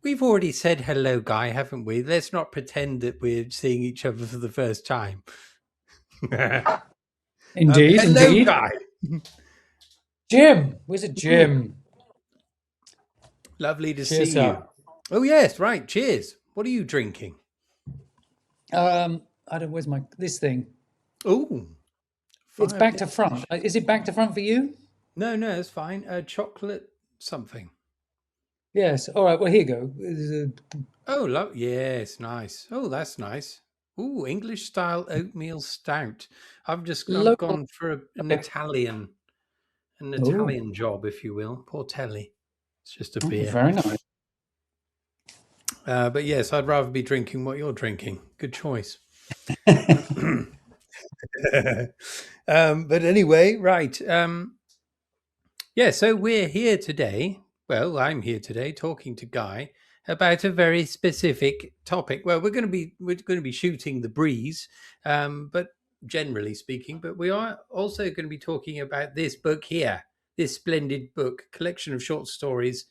We've already said hello, Guy, haven't we? Let's not pretend that we're seeing each other for the first time. Indeed, Hello, indeed. Guy. Jim, where's a Jim? Lovely to see Cheers you. up. Oh, yes, right. Cheers. What are you drinking? I don't. Where's my this thing? Oh, It's back to fireplace. front. Is it back to front for you? No, it's fine. Chocolate something. Yes. All right. Well, here you go. Oh, yes, nice. Oh, that's nice. Oh, English style oatmeal stout. I've Local. gone for Okay. an Oh, Italian job, if you will. Portelli. It's just a beer. very nice. But yes, I'd rather be drinking what you're drinking. Good choice. But anyway, right. Yeah, so we're here today. Well, I'm here today talking to Guy about a very specific topic. Well, we're going to be shooting the breeze, but generally speaking, but we are also going to be talking about this book here, this splendid book, collection of short stories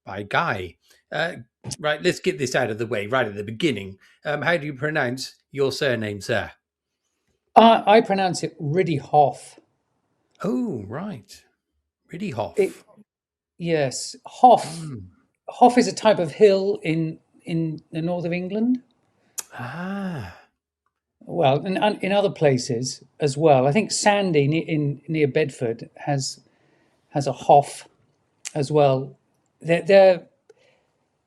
by Guy. Uh, right, let's get this out of the way right at the beginning. How do you pronounce your surname, sir? I pronounce it Riddihoff. Oh, right, It Riddihoff. yes, Hoff. Mm. Hoff is a type of hill in the north of England. Ah. Well, and in other places as well. I think Sandy near Bedford has a Hoff as well. They're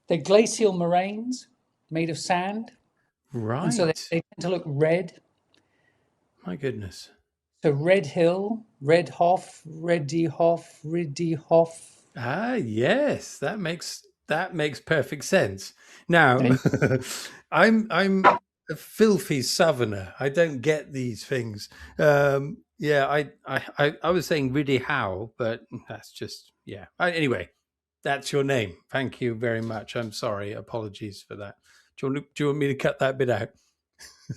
they're glacial moraines made of sand, and so Right. they tend to look red. My goodness. So Red Hill, Red Hoff, Reddy Hoff, Riddy Hoff. Ah, yes, that makes perfect sense. Now, They- I'm a filthy southerner. I don't get these things. Yeah, I was saying Riddy Howe, but that's just yeah. Anyway, that's your name. Thank you very much. I'm sorry. Apologies for that. Do you want me to cut that bit out?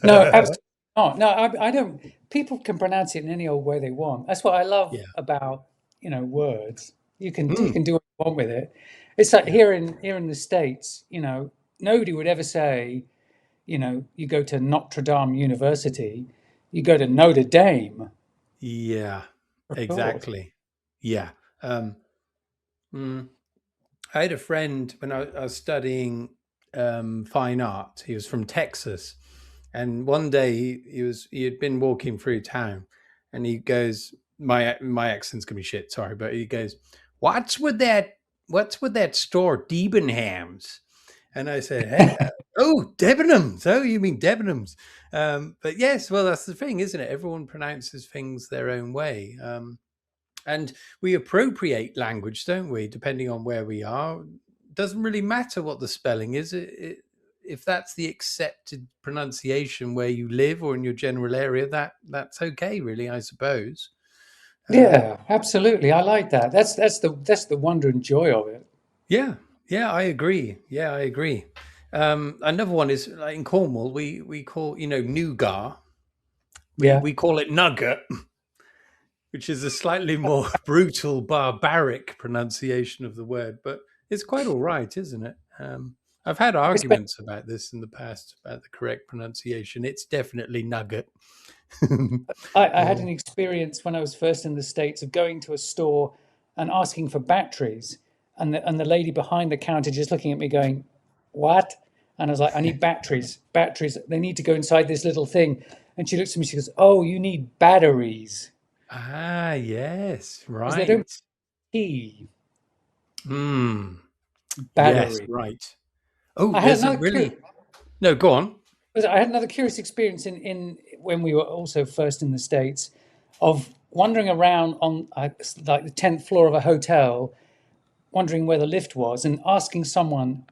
No, absolutely not. No, I don't. People can pronounce it in any old way they want. That's what I love Yeah. about words. You Mm, can do what you want with it. It's like yeah. here in the States. Nobody would ever say, you go to Notre Dame University, you go to Notre Dame, Yeah. for short. Exactly. Yeah. Um, mm, I had a friend when I was studying fine art. He was from Texas, and one day he had been walking through town, and he goes, "My accent's gonna be shit, sorry," but he goes, "What's with that? What's with that store, Debenhams?" And I said, "Hey, oh, Debenhams. Oh, you mean Debenhams?" But yes, well, that's the thing, isn't it? Everyone pronounces things their own way. And we appropriate language, don't we? Depending on where we are, doesn't really matter what the spelling is. If that's the accepted pronunciation where you live or in your general area, that's okay, really, I suppose. Um, Yeah, absolutely. I like that. That's the wonder and joy of it. yeah, yeah, I agree. Yeah, I agree. Another one is like in Cornwall, we call nougat. Yeah. We call it nugget, which is a slightly more brutal, barbaric pronunciation of the word, but it's quite all right, isn't it? I've had arguments about this in the past about the correct pronunciation. It's definitely nugget. I had an experience when I was first in the States of going to a store and asking for batteries, and the lady behind the counter just looking at me going, "What?" And I was like, "I need batteries. Batteries. They need to go inside this little thing." And she looks at me. She goes, "Oh, you need batteries Ah, yes, because they don't right. key Hmm. Yes, battery." right. Oh, I had there's a another really no. Go on. I had another curious experience in when we were also first in the States of wandering around on like the 10th floor of a hotel, wondering where the lift was, and asking someone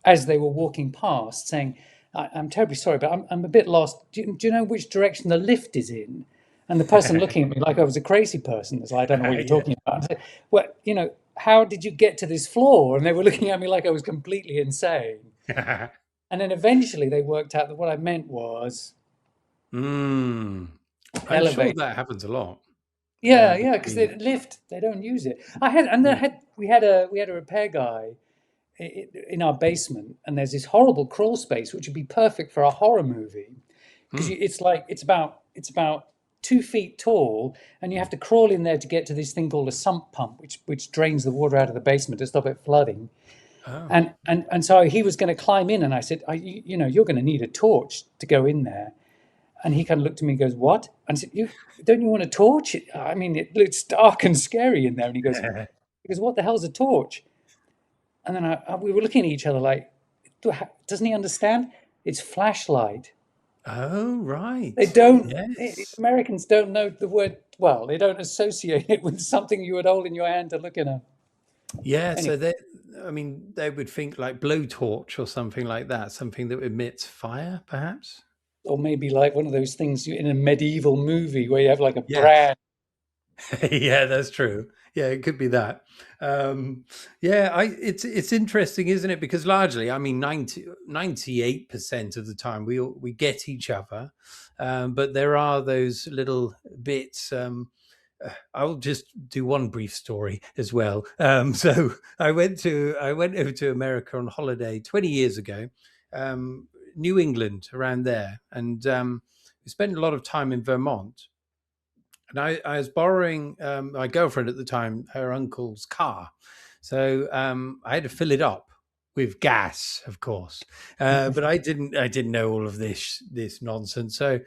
as they were walking past, saying, I'm terribly sorry, but I'm a bit lost. Do you know which direction the lift is in?" And the person looking at me like I was a crazy person. It's like, "I don't know what you're Yeah. talking about." I said, "Well, how did you get to this floor?" And they were looking at me like I was completely insane. And then eventually they worked out that what I meant was Hmm. I'm sure elevator. that happens a lot Yeah, yeah, because between. they lift, they don't use it. I had, and they had, we had a repair guy in our basement, and there's this horrible crawl space which would be perfect for a horror movie because Hmm. it's about 2 feet tall, and you have to crawl in there to get to this thing called a sump pump, which drains the water out of the basement to stop it flooding. Oh. And so he was going to climb in, and I said, you're going to need a torch to go in there. And he kind of looked at me and goes, "What?" And I said, don't you want a torch? I mean, it's dark and scary in there. And he goes, "What the hell's a torch?" And then we were looking at each other like, doesn't he understand? It's flashlight. Oh, They right. don't. Yes. Americans don't know the word. Well, they don't associate it with something you would hold in your hand to look at. Yeah. Anyway, So I mean, they would think like blowtorch or something like that, something that emits fire, perhaps. or maybe like one of those things in a medieval movie where you have like a Yeah. brand. Yeah, that's true. Yeah, it could be that. Yeah, it's interesting, isn't it? Because largely, I mean, 98% of the time we get each other, but there are those little bits. I'll just do one brief story as well. So I went over to America on holiday 20 years ago, New England around there, and we spent a lot of time in Vermont. And I was borrowing my girlfriend at the time, her uncle's car. So I had to fill it up with gas, of course. But I didn't know all of this nonsense. So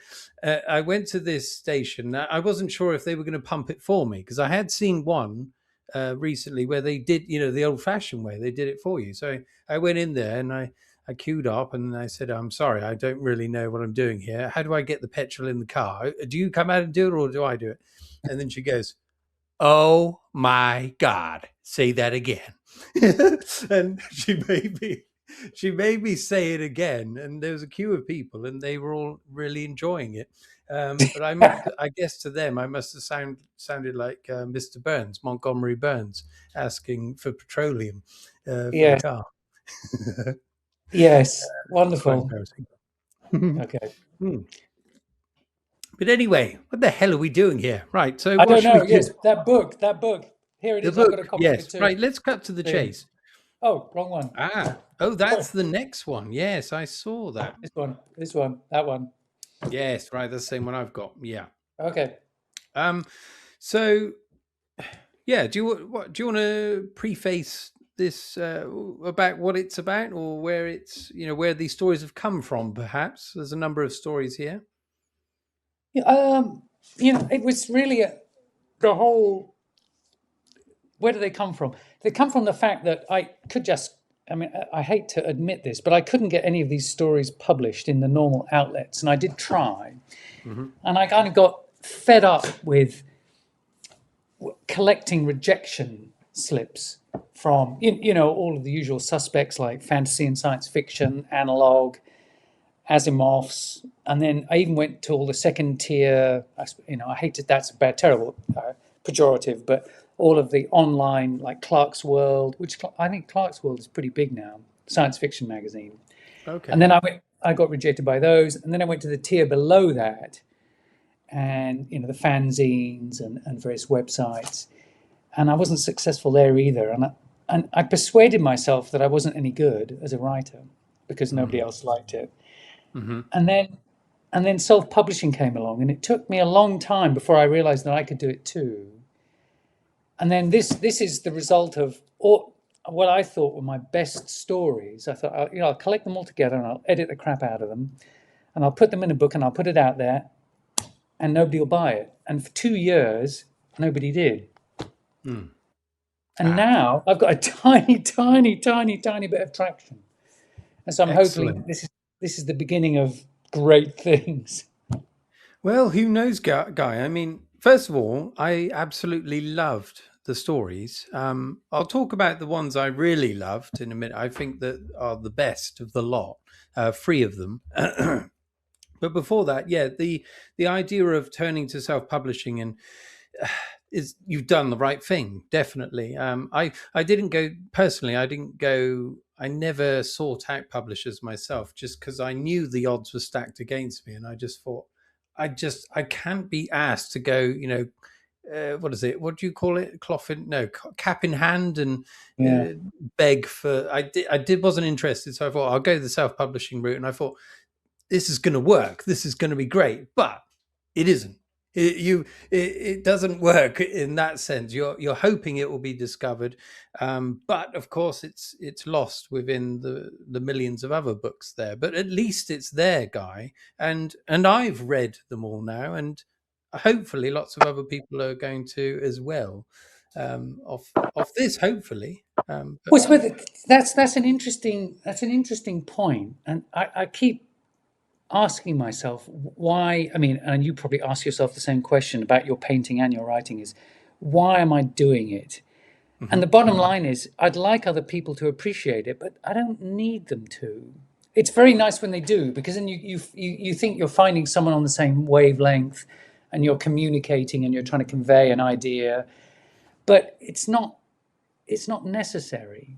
I went to this station. I wasn't sure if they were going to pump it for me because I had seen one recently where they did, the old fashioned way. They did it for you. So I went in there and I queued up and I said, "I'm sorry, I don't really know what I'm doing here. How do I get the petrol in the car? Do you come out and do it or do I do it?" And then she goes, "Oh my God, say that again." And she made me say it again. And there was a queue of people and they were all really enjoying it. But I guess to them, I must have sounded like Mr. Burns, Montgomery Burns, asking for petroleum for the Yes, car. yes, It's quite wonderful. embarrassing. Okay. Hmm. But anyway, what the hell are we doing here? Right. So I what don't should we know. do? Yes, that book. Here it The is. I've got book. a copy of it Yes. too. Right. Let's cut to the Brilliant. chase. Oh, wrong one. Ah. Oh, Sorry. that's the next one. Yes, I saw that. This one, that one. Yes. Right. That's the same one I've got. Yeah. Okay. Um. So yeah. Do you want to preface this about what it's about or where it's where these stories have come from? Perhaps there's a number of stories here. Yeah, it was really the whole. Where do they come from? They come from the fact that I could just. I mean, I hate to admit this, but I couldn't get any of these stories published in the normal outlets, and I did try, Hmm. and I kind of got fed up with collecting rejection slips from all of the usual suspects like fantasy and science fiction, analog, Asimov's, and then I even went to all the second tier. I hated that's bad, terrible, pejorative, but all of the online like Clark's World, which I think Clark's World is pretty big now, science fiction magazine. And Okay. then I got rejected by those, and then I went to the tier below that, and the fanzines and various websites, and I wasn't successful there either. And I persuaded myself that I wasn't any good as a writer because nobody Hmm. else liked it. Hmm. And then self-publishing came along, and it took me a long time before I realized that I could do it too. And then this is the result of what I thought were my best stories. I thought, I'll collect them all together and I'll edit the crap out of them, and I'll put them in a book and I'll put it out there, and nobody will buy it. And for 2 years, nobody did. Mm. And Ah, now I've got a tiny, tiny, tiny, tiny bit of traction. And so I'm hoping excellent. this is the beginning of great things. Well, who knows, Guy? I mean, first of all, I absolutely loved the stories. I'll talk about the ones I really loved in a minute. I think that are the best of the lot, three of them. But before that, yeah, the idea of turning to self-publishing and is you've done the right thing, definitely. I didn't go personally. I didn't go. I never sought out publishers myself, just because I knew the odds were stacked against me, and I just thought, I can't be asked to go, what is it? What do you call it? Cloth in no cap in hand and Yeah. beg for. I wasn't interested, so I thought I'll go the self publishing route, and I thought this is going to work. This is going to be great, but it isn't. It doesn't work in that sense. You're hoping it will be discovered, but of course it's lost within the millions of other books there. But at least it's there, Guy, and I've read them all now, and hopefully lots of other people are going to as well. Of this, hopefully. But Well, that's an interesting point, and I keep asking myself why. I mean, and you probably ask yourself the same question about your painting and your writing: is why am I doing it? And the mhm. bottom line is, I'd like other people to appreciate it, but I don't need them to. It's very nice when they do, because then you think you're finding someone on the same wavelength, and you're communicating and you're trying to convey an idea, but it's not necessary.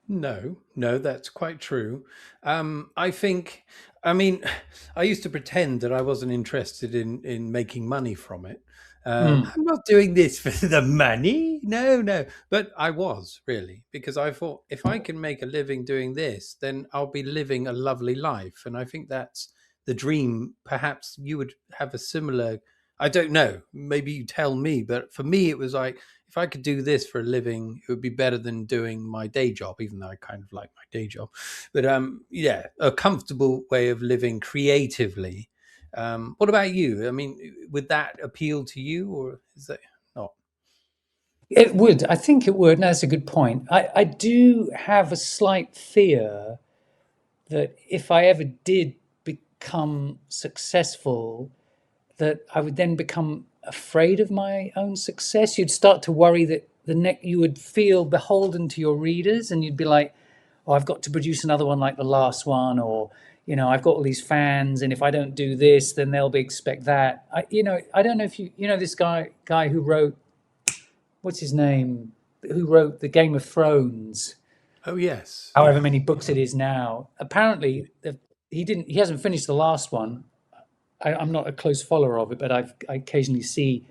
No, no, that's quite true. I think, I mean, I used to pretend that I wasn't interested in making money from it. Mm. I'm not doing this for the money. No, no. But I was really, because I thought if I can make a living doing this, then I'll be living a lovely life. And I think that's the dream. Perhaps you would have a similar, I don't know, maybe you tell me, but for me, it was like, if I could do this for a living, it would be better than doing my day job, even though I kind of like my day job. But yeah, a comfortable way of living creatively. What about you? I mean, would that appeal to you, or is that not? It would. I think it would. No, that's a good point. I do have a slight fear that if I ever did become successful, that I would then become afraid of my own success. You'd start to worry that you would feel beholden to your readers, and you'd be like, "Oh, I've got to produce another one like the last one," or I've got all these fans, and if I don't do this, then they'll be expect that. I don't know if this guy who wrote, what's his name, who wrote the Game of Thrones, Oh yes, however yeah. many books it is now. Apparently, he hasn't finished the last one. I'm not a close follower of it, but I occasionally see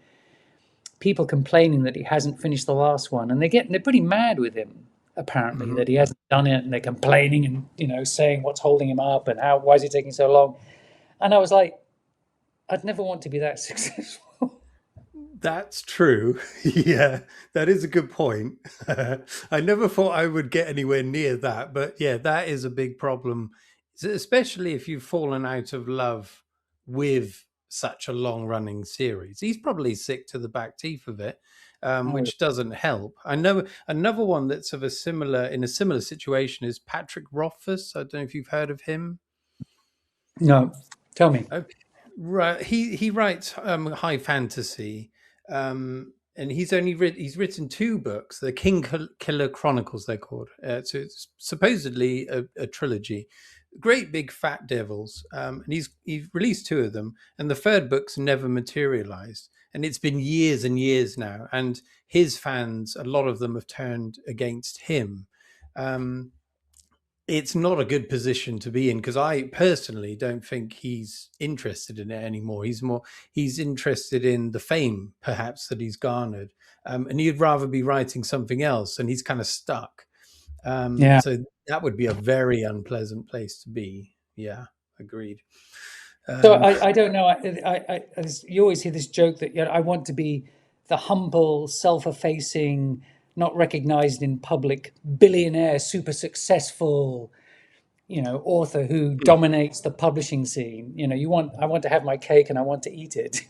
people complaining that he hasn't finished the last one, and they're pretty mad with him. Apparently, Mhm. that he hasn't done it, and they're complaining and saying what's holding him up and why is he taking so long. And I was like, I'd never want to be that successful. That's true. Yeah, that is a good point. I never thought I would get anywhere near that, but yeah, that is a big problem, especially if you've fallen out of love with such a long running series. He's probably sick to the back teeth of it, Oh, which doesn't help. I know another one that's of a similar in a similar situation is Patrick Rothfuss. I don't know if you've heard of him. no, tell me. Okay. Right. He writes high fantasy, and he's written two books, the Killer Chronicles they're called. So it's supposedly a trilogy, great big fat devils, and he's released two of them, and the third book's never materialized, and it's been years and years now, and his fans, a lot of them have turned against him. Um, it's not a good position to be in because I personally don't think he's interested in it anymore. He's interested in the fame perhaps that he's garnered, and he'd rather be writing something else, and he's kind of stuck. Yeah. So that would be a very unpleasant place to be. Yeah, agreed. So Um, I don't know. You always hear this joke that I want to be the humble, self-effacing, not recognized in public, billionaire, super successful, author who dominates the publishing scene. I want to have my cake and I want to eat it,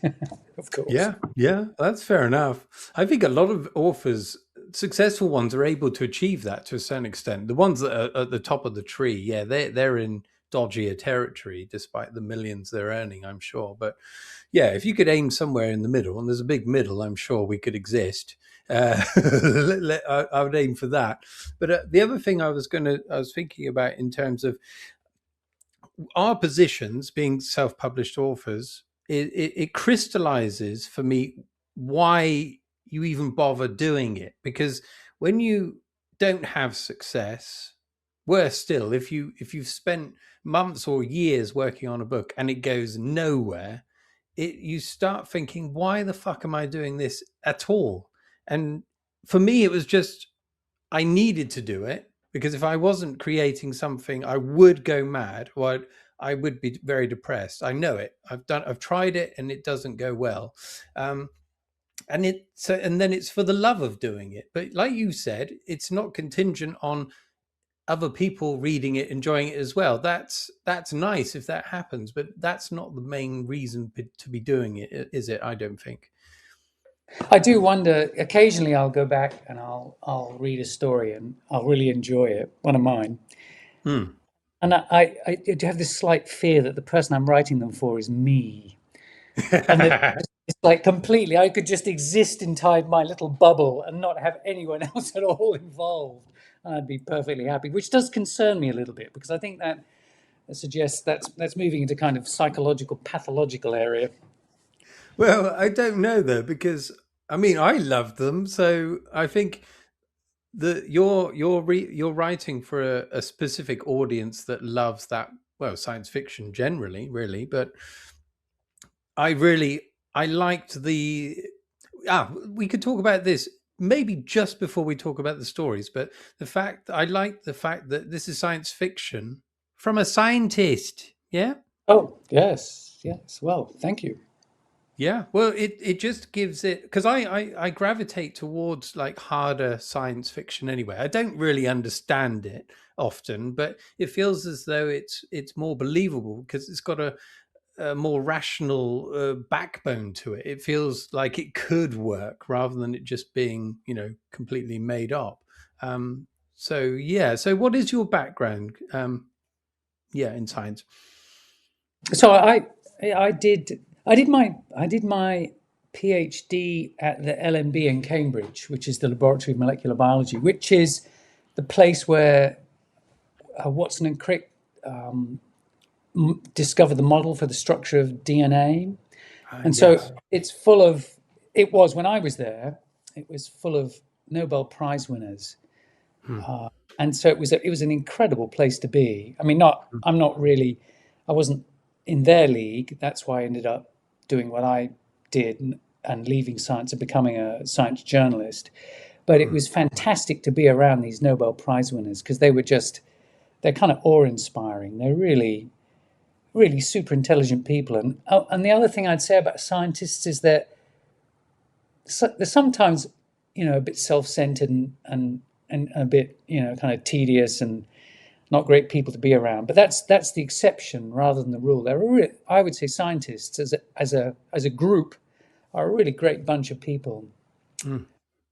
of course. Yeah, yeah, that's fair enough. I think a lot of authors, successful ones, are able to achieve that to a certain extent. The ones that are at the top of the tree, yeah, they're in dodgier territory, despite the millions they're earning, I'm sure. But yeah, if you could aim somewhere in the middle, and there's a big middle, I'm sure we could exist. I would aim for that. But the other thing I was thinking about in terms of our positions being self-published authors, it crystallizes for me why you even bother doing it, because when you don't have success, worse still, if you've spent months or years working on a book and it goes nowhere, you start thinking, why the fuck am I doing this at all? And for me, it was just I needed to do it because if I wasn't creating something, I would go mad. Or I would be very depressed. I know it. I've tried it, and it doesn't go well. Um, and then it's for the love of doing it. But like you said, it's not contingent on other people reading it, enjoying it as well. That's nice if that happens, but that's not the main reason to be doing it, is it? I don't think. I do wonder. Occasionally, I'll go back and I'll read a story and I'll really enjoy it. One of mine, Hmm. and I do have this slight fear that the person I'm writing them for is me, and that it's like completely. I could just exist inside my little bubble and not have anyone else at all involved, and I'd be perfectly happy. Which does concern me a little bit because I think that suggests that's moving into kind of psychological, pathological area. Well, I don't know though, because I mean, I love them, so I think that you're writing for a specific audience that loves that, well, science fiction generally, really. But I liked the we could talk about this maybe just before we talk about the stories, but I like the fact that this is science fiction from a scientist. Yeah. Oh yes, yes. Well, thank you. Yeah, well, it just gives it because I gravitate towards like harder science fiction anyway. I don't really understand it often, but it feels as though it's more believable because it's got a more rational backbone to it. It feels like it could work rather than it just being completely made up. So yeah, so what is your background? Yeah, in science. So I did my PhD at the LMB in Cambridge, which is the Laboratory of Molecular Biology, which is the place where Watson and Crick discovered the model for the structure of DNA. And so Yes. it's full of, it was when I was there, it was full of Nobel Prize winners. Hmm. And so it was an incredible place to be. I mean, not I'm not really, I wasn't in their league. That's why I ended up doing what I did and leaving science and becoming a science journalist. But it Hmm. was fantastic to be around these Nobel Prize winners because they're kind of awe-inspiring. They're really really super intelligent people. And and the other thing I'd say about scientists is that they're sometimes a bit self-centered and a bit kind of tedious and not great people to be around. But that's the exception rather than the rule. I would say scientists as a group are a really great bunch of people, Hmm.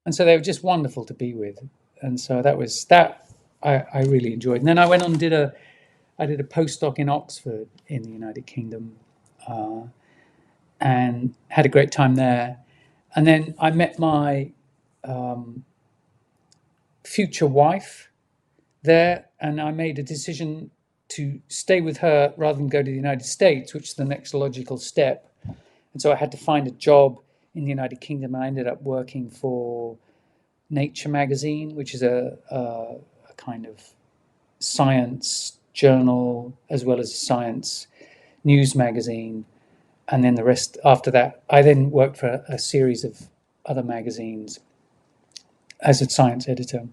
and so they were just wonderful to be with. And so that was that I really enjoyed. And then I went on and I did a postdoc in Oxford in the United Kingdom, and had a great time there. And then I met my future wife there, and I made a decision to stay with her rather than go to the United States, which is the next logical step. And so I had to find a job in the United Kingdom. I ended up working for Nature magazine, which is a kind of science journal as well as a science news magazine. And then the rest after that, I then worked for a series of other magazines as a science editor,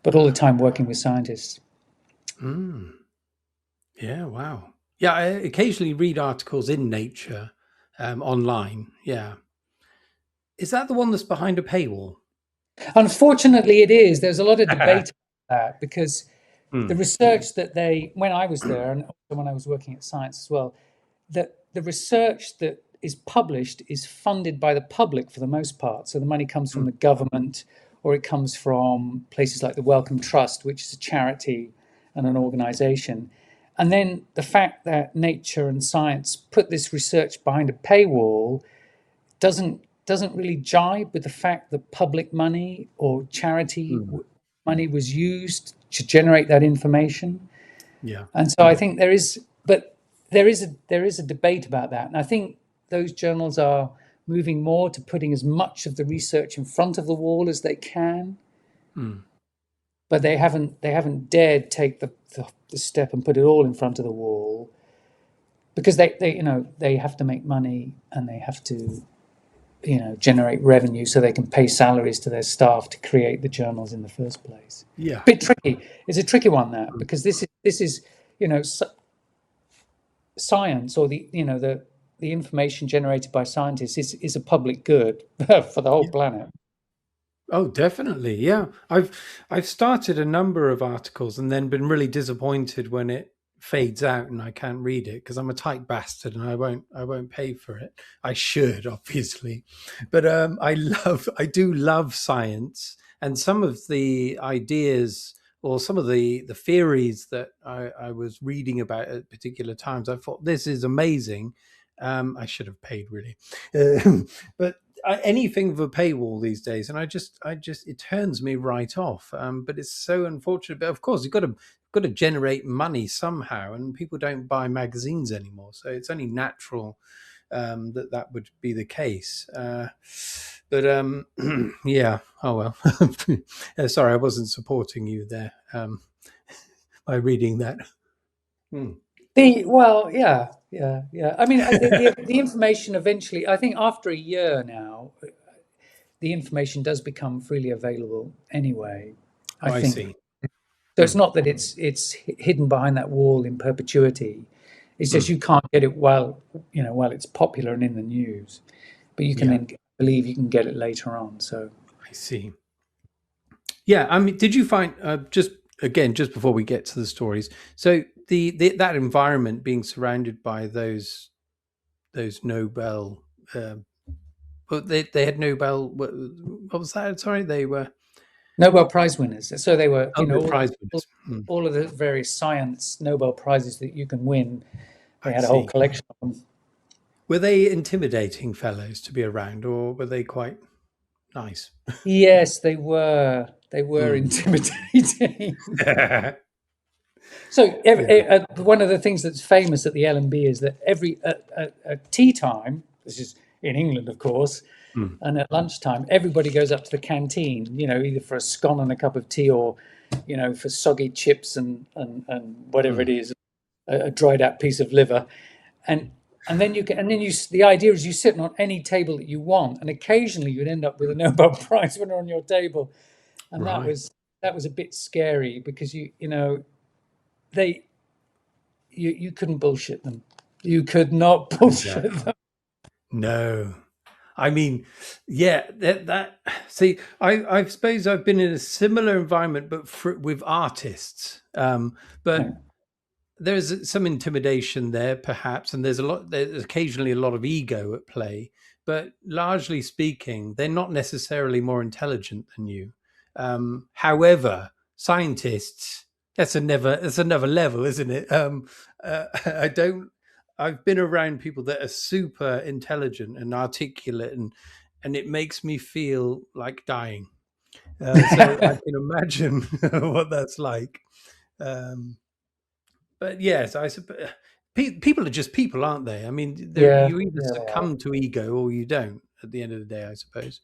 but all the time working with scientists. Mm. Yeah, wow. Yeah, I occasionally read articles in Nature online. Yeah. Is that the one that's behind a paywall? Unfortunately, it is. There's a lot of debate about that because the Hmm. research that when I was there, and also when I was working at Science as well, that the research that is published is funded by the public for the most part. So the money comes from Hmm. the government or it comes from places like the Wellcome Trust, which is a charity and an organization. And then the fact that Nature and Science put this research behind a paywall doesn't really jibe with the fact that public money or charity Hmm. money was used to generate that information. Yeah. And so I think there is, but there is a debate about that, and I think those journals are moving more to putting as much of the research in front of the wall as they can, Hmm. but they haven't dared take the step and put it all in front of the wall. because they have to make money and they have to generate revenue so they can pay salaries to their staff to create the journals in the first place. Yeah. Bit tricky. It's a tricky one, that, because this is science, or the information generated by scientists is a public good for the whole planet. Oh, definitely. Yeah. I've started a number of articles and then been really disappointed when it fades out and I can't read it because I'm a tight bastard and I won't pay for it. I should, obviously. But I do love science, and some of the ideas or some of the theories that I was reading about at particular times, I thought this is amazing. I should have paid, really. But anything with a paywall these days, and I just it turns me right off. But it's so unfortunate. But of course, you've got to generate money somehow, and people don't buy magazines anymore, so it's only natural that would be the case. But yeah. Oh well. Sorry, I wasn't supporting you there by reading that. Hmm. Yeah. I mean, the information eventually, I think after a year now, the information does become freely available anyway. I Oh, I think see. so. Hmm. It's not that it's hidden behind that wall in perpetuity. It's Hmm. just you can't get it while it's popular and in the news, but you can Yeah, then believe you can get it later on. So I see. Yeah, I mean, did you find just again just before we get to the stories? So the that environment being surrounded by those Nobel, uh, well, they had Nobel. What was that? Sorry, they were Nobel Prize winners. So they were, oh, the all, prize all, winners. Hmm, all of the various science Nobel prizes that you can win. They I had a whole see. collection of them. Were they intimidating fellows to be around, or were they quite nice? Yes, they were. They were Hmm. intimidating. Yeah. So one of the things that's famous at the LMB is that every at tea time, this is in England, of course, Hmm. and at lunchtime, everybody goes up to the canteen. Either for a scone and a cup of tea, or for soggy chips and whatever Hmm. it is, a dried out piece of liver, and the idea is you sit on any table that you want, and occasionally you'd end up with a Nobel Prize winner on your table, and that Right. was that was a bit scary because they you couldn't bullshit them. You could not No. bullshit them. No. I mean, yeah, that see, I suppose I've been in a similar environment, but with artists. But Right. there's some intimidation there, perhaps, and there's occasionally a lot of ego at play. But largely speaking, they're not necessarily more intelligent than you. However, scientists, that's another level, isn't it? I don't. I've been around people that are super intelligent and articulate, and it makes me feel like dying. So I can imagine what that's like. Um, but yes, I suppose people are just people, aren't they? I mean, Yeah, you either yeah, they are. succumb to ego or you don't. At the end of the day, I suppose.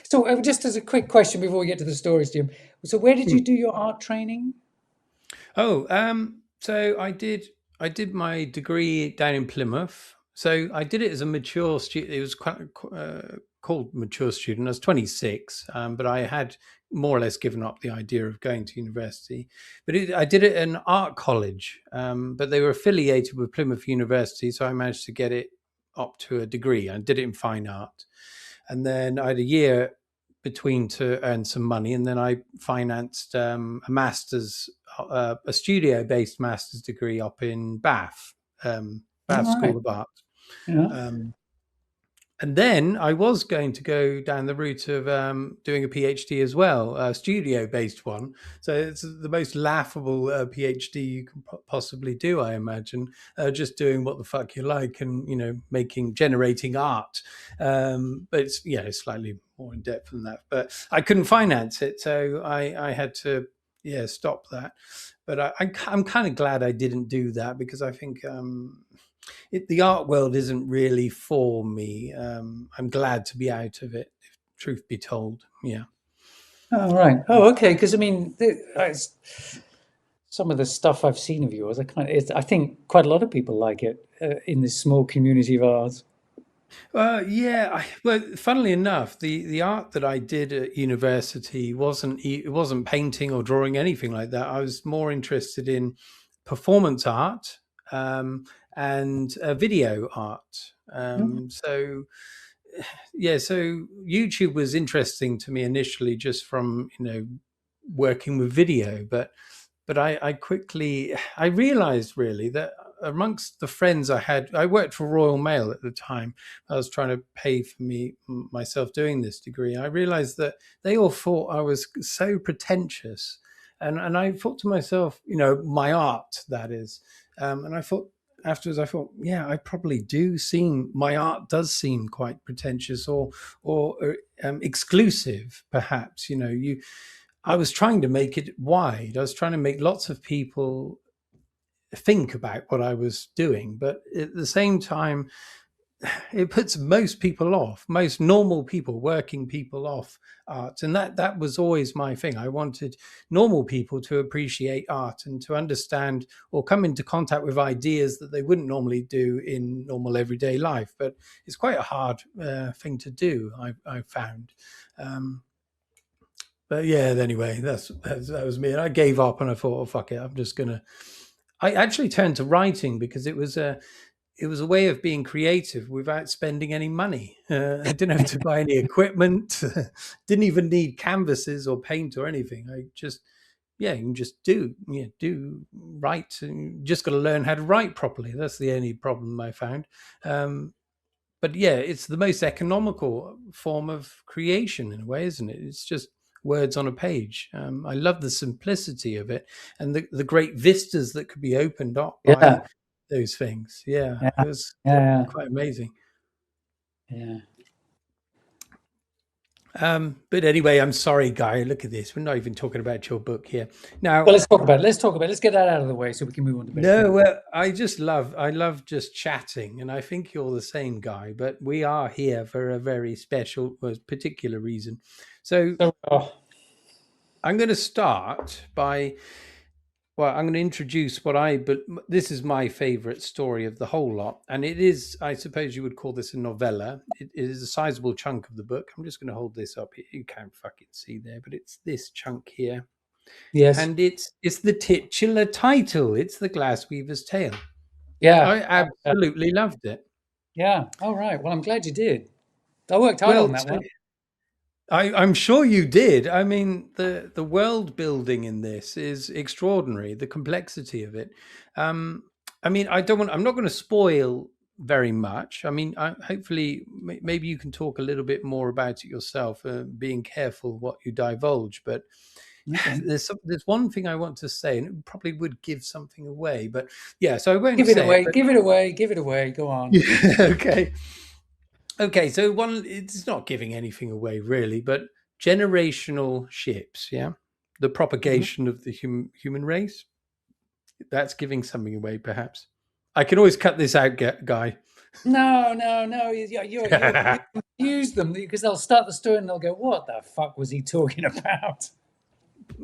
So, just as a quick question before we get to the stories, Jim. So, where did Hmm. you do your art training? Oh, so I did my degree down in Plymouth. So I did it as a mature student. It was quite called mature student. I was 26, but I had more or less given up the idea of going to university. But I did it in art college, but they were affiliated with Plymouth University, so I managed to get it up to a degree. I did it in fine art, and then I had a year between to earn some money, and then I financed a master's, a studio-based master's degree up in Bath, Bath All School right. of Art. Yeah. Um, and then I was going to go down the route of doing a PhD as well, a studio-based one. So it's the most laughable PhD you can possibly do, I imagine. Just doing what the fuck you like, and generating art. But it's slightly more in depth than that. But I couldn't finance it, so I had to stop that. But I'm kind of glad I didn't do that because I think the art world isn't really for me. I'm glad to be out of it, if truth be told. Yeah. Oh, right. Oh, okay. Because I mean, some of the stuff I've seen of yours, I think quite a lot of people like it in this small community of ours. Yeah. Well, funnily enough, the art that I did at university it wasn't painting or drawing anything like that. I was more interested in performance art, and video art. Mhm. So yeah, so YouTube was interesting to me initially, just from working with video, but I quickly I realized really that amongst the friends I had, I worked for Royal Mail at the time. I was trying to pay for myself doing this degree. I realized that they all thought I was so pretentious, and I thought to myself, my art, that is, and I thought afterwards, I thought, yeah, I probably do seem my art does seem quite pretentious, or exclusive, perhaps. I was trying to make it wide. I was trying to make lots of people think about what I was doing, but at the same time, it puts most people off, most normal people, working people off art, and that was always my thing. I wanted normal people to appreciate art and to understand or come into contact with ideas that they wouldn't normally do in normal everyday life. But it's quite a hard thing to do, I found. Um, but yeah, anyway, that was me, and I gave up, and I thought, oh fuck it, I'm just gonna. I actually turned to writing because it was a way of being creative without spending any money. I didn't have to buy any equipment, didn't even need canvases or paint or anything. I just, yeah, you can just write. And you just got to learn how to write properly. That's the only problem I found. But yeah, it's the most economical form of creation in a way, isn't it? It's just words on a page. I love the simplicity of it and the great vistas that could be opened up by Yeah, those things. Yeah, yeah, it was yeah, quite amazing. yeah. But anyway, I'm sorry, Guy. Look at this. We're not even talking about your book here. Well, Now, let's talk about it. Let's talk about it. Let's get that out of the way so we can move on to better things. no, well, I love just chatting, and I think you're the same, Guy. But we are here for a very special, particular reason. So So, I'm going to start by, well, I'm going to introduce but this is my favorite story of the whole lot. And it is, I suppose you would call this a novella. It is a sizable chunk of the book. I'm just going to hold this up here. You can't fucking see there, but it's this chunk here. yes, And it's the titular title. It's The Glassweaver's Tale. yeah, I absolutely loved it. yeah. All right. Well, I'm glad you did. I worked hard Well, on that one. I'm sure you did. I mean, the world building in this is extraordinary. The complexity of it. Um, I mean, I'm not going to spoil very much. I mean, hopefully, maybe you can talk a little bit more about it yourself, being careful what you divulge. But Okay. there's one thing I want to say, and it probably would give something away. But yeah, so I won't Give it say it. away. But Give it away. Give it away. Go on. yeah, okay. Okay, so it's not giving anything away really, but generational ships, yeah, the Mhm. propagation of the human race, that's giving something away, perhaps. I can always cut this out, Guy. No, no, no. You confuse them because they'll start the story and they'll go, "What the fuck was he talking about?"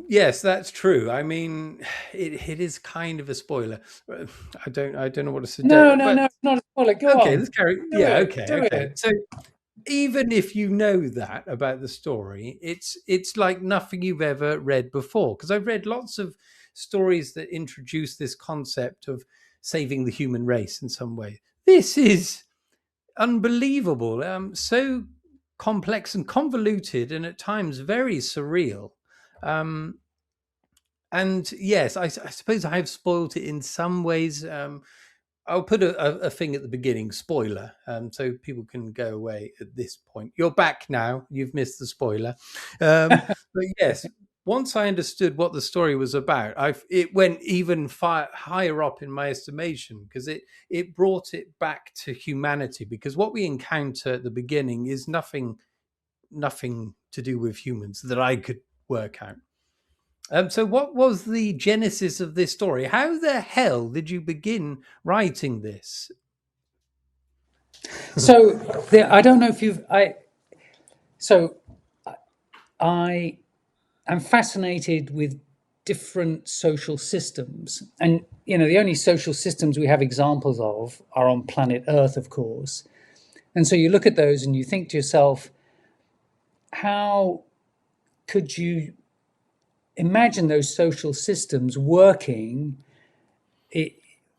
Yes, that's true. I mean, it is kind of a spoiler. I don't know what to No, suggest, no, but no. It's not a spoiler. Go okay, on. let's carry. Do Yeah, it. okay, Do okay. it. So even if you know that about the story, it's like nothing you've ever read before. Because I've read lots of stories that introduce this concept of saving the human race in some way. This is unbelievable. So complex and convoluted, and at times very surreal. Um, and yes, I suppose I have spoiled it in some ways. I'll put a thing at the beginning, spoiler, so people can go away at this point. You're back now. You've missed the spoiler. But yes, once I understood what the story was about, it went even higher up in my estimation because it brought it back to humanity. Because what we encounter at the beginning is nothing to do with humans that I could work out. So, what was the genesis of this story? How the hell did you begin writing this? So I don't know if you've. So I am fascinated with different social systems. And, the only social systems we have examples of are on planet Earth, of course. And so you look at those and you think to yourself, how could you imagine those social systems working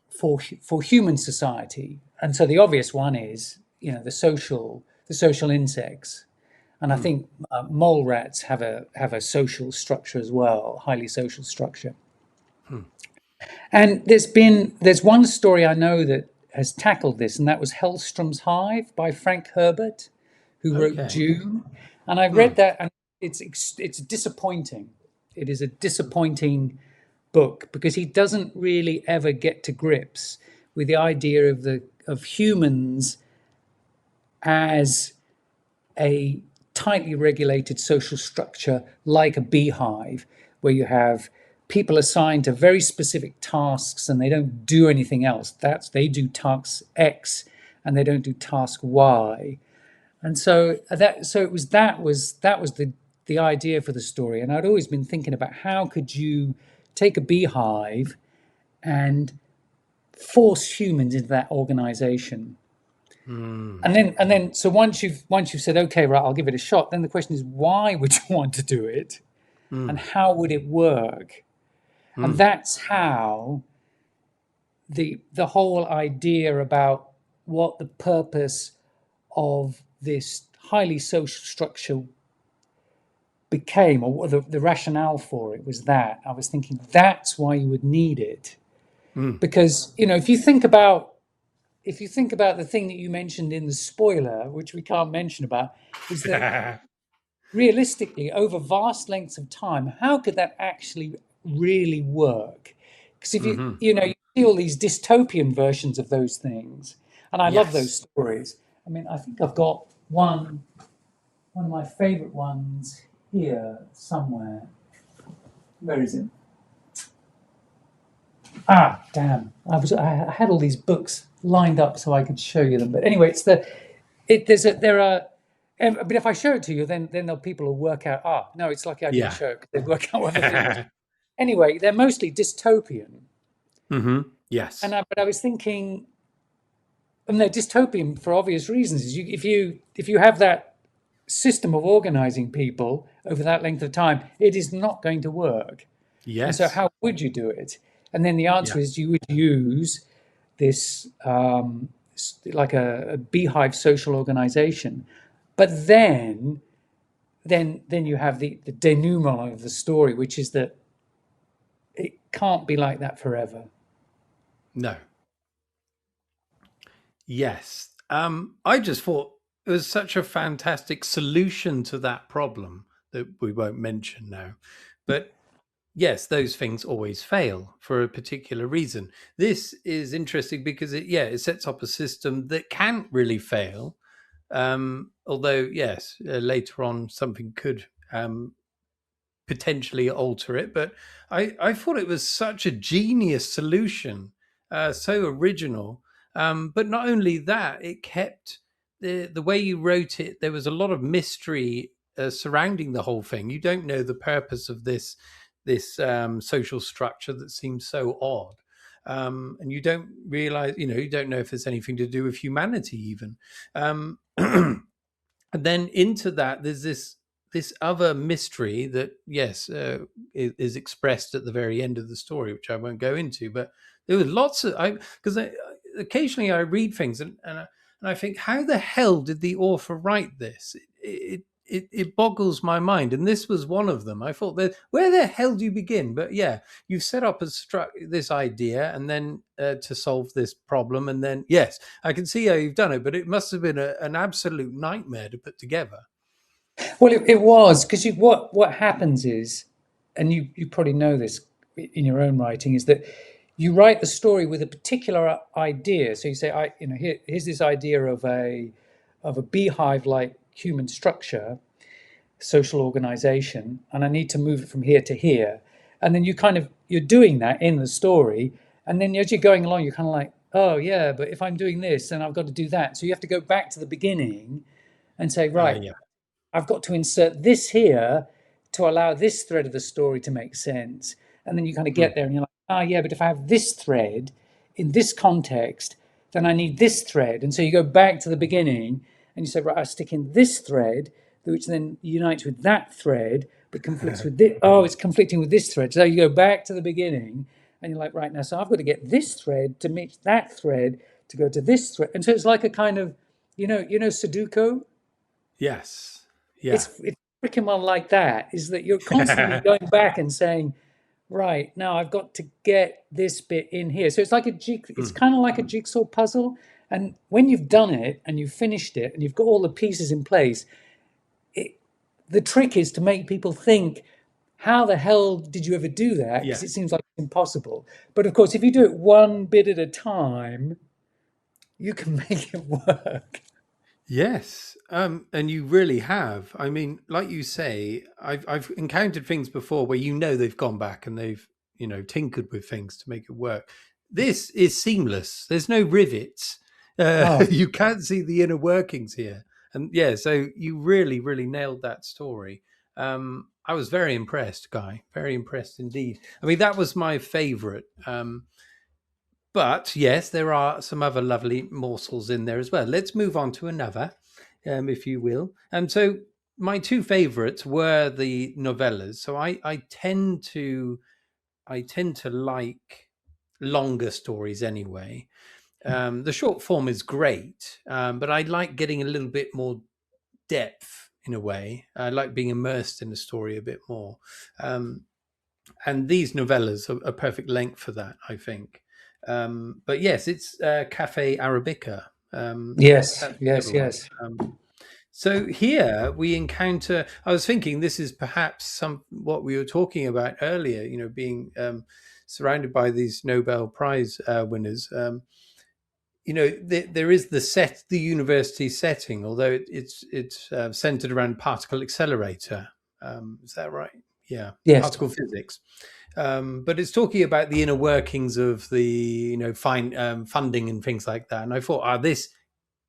for human society? And so the obvious one is, the social insects. And I Mm. think mole rats have a social structure as well, highly social structure. Hmm. And there's one story I know that has tackled this, and that was Hellstrom's Hive by Frank Herbert, who wrote Okay. Dune. And I Hmm. read that, and it's disappointing. It is a disappointing book because he doesn't really ever get to grips with the idea of humans as a tightly regulated social structure like a beehive, where you have people assigned to very specific tasks and they don't do anything else. They do task X and they don't do task Y. And that was the idea for the story. And I'd always been thinking about how could you take a beehive and force humans into that organization. Hmm. And then, so once you've said, okay, right, I'll give it a shot, then the question is, why would you want to do it, and Hmm. how would it work? And Hmm. that's how the whole idea about what the purpose of this highly social structure became, or what the rationale for it was. That I was thinking that's why you would need it, Hmm. because if you think about the thing that you mentioned in the spoiler, which we can't mention about, is that realistically, over vast lengths of time, how could that actually really work? Because if you Hmm. you know you see all these dystopian versions of those things, and I love those Yes. stories. I mean, I think I've got one of my favorite ones here somewhere. Where is it? Ah, damn! I had all these books lined up so I could show you them, but anyway, it's the it there's a there are. But if I show it to you, then people will work out. Ah, no, it's lucky I didn't Yeah. show it, 'cause they'd work out what the thing was. Anyway, they're mostly dystopian, Hmm. Yes. but I was thinking, and they're dystopian for obvious reasons. Is if you have that system of organizing people over that length of time, it is not going to work. And so, Yes. how would you do it? And then the Yeah. answer is you would use this like a beehive social organization. But then you have the denouement of the story, which is that it can't be like that forever. No. Yes. I just thought it was such a fantastic solution to that problem that we won't mention now. But yes, those things always fail for a particular reason. This is interesting because it sets up a system that can't really fail. Although, yes, later on something could potentially alter it. But I thought it was such a genius solution, so original. But not only that, it kept the way you wrote it. There was a lot of mystery surrounding the whole thing. You don't know the purpose of this social structure that seems so odd. And you don't realize, you don't know if there's anything to do with humanity, even. And then into that, there's this other mystery that is expressed at the very end of the story, which I won't go into. But there was lots of because occasionally I read things and I think, how the hell did the author write this? It boggles my mind, and this was one of them. I thought, that where the hell do you begin? But yeah, you've set up this idea, and then to solve this problem, and then yes, I can see how you've done it, but it must have been an absolute nightmare to put together. Well, it was because what happens is, and you probably know this in your own writing, is that you write the story with a particular idea. So you say, here's this idea of a beehive like human structure, social organization, and I need to move it from here to here. And then you're doing that in the story, and then as you're going along, you're kind of like, oh yeah, but if I'm doing this, then I've got to do that. So you have to go back to the beginning and say, right, Yeah. I've got to insert this here to allow this thread of the story to make sense. and then you kind of Mm. get there and you're like, ah, yeah, but if I have this thread in this context, then I need this thread. And so you go back to the beginning and you say, right, I stick in this thread, which then unites with that thread, but conflicts with this. Oh, it's conflicting with this thread. So you go back to the beginning and you're like, right, now, so I've got to get this thread to meet that thread to go to this thread. And so it's like a kind of, Sudoku. Yes. Yeah. It's freaking well like that, is that you're constantly going back and saying, right, now I've got to get this bit in here. So it's Mm. kind of like a jigsaw puzzle. And when you've done it and you've finished it and you've got all the pieces in place, the trick is to make people think, how the hell did you ever do that? Yeah. Because it seems like it's impossible. But of course, if you do it one bit at a time, you can make it work. Yes, and you really have. I mean, like you say, I've encountered things before where they've gone back and they've tinkered with things to make it work. This is seamless. There's no rivets. Oh, You can't see the inner workings here, and yeah, so you really, really nailed that story. I was very impressed, Guy. Very impressed indeed. I mean, that was my favorite. But yes, there are some other lovely morsels in there as well. Let's move on to another, if you will. And so my two favorites were the novellas. So I tend to like longer stories anyway. The short form is great, but I like getting a little bit more depth in a way. I like being immersed in the story a bit more. Um, and these novellas are perfect length for that, I think. But yes, it's Cafe Arabica. yes, That's the yes, other one. yes, So here we encounter. I was thinking this is perhaps some what we were talking about earlier. Being surrounded by these Nobel Prize winners. There is the university setting, although it's centered around particle accelerator. Is that right? Yeah, yes. particle physics. But it's talking about the inner workings of the fine funding and things like that. And I thought, this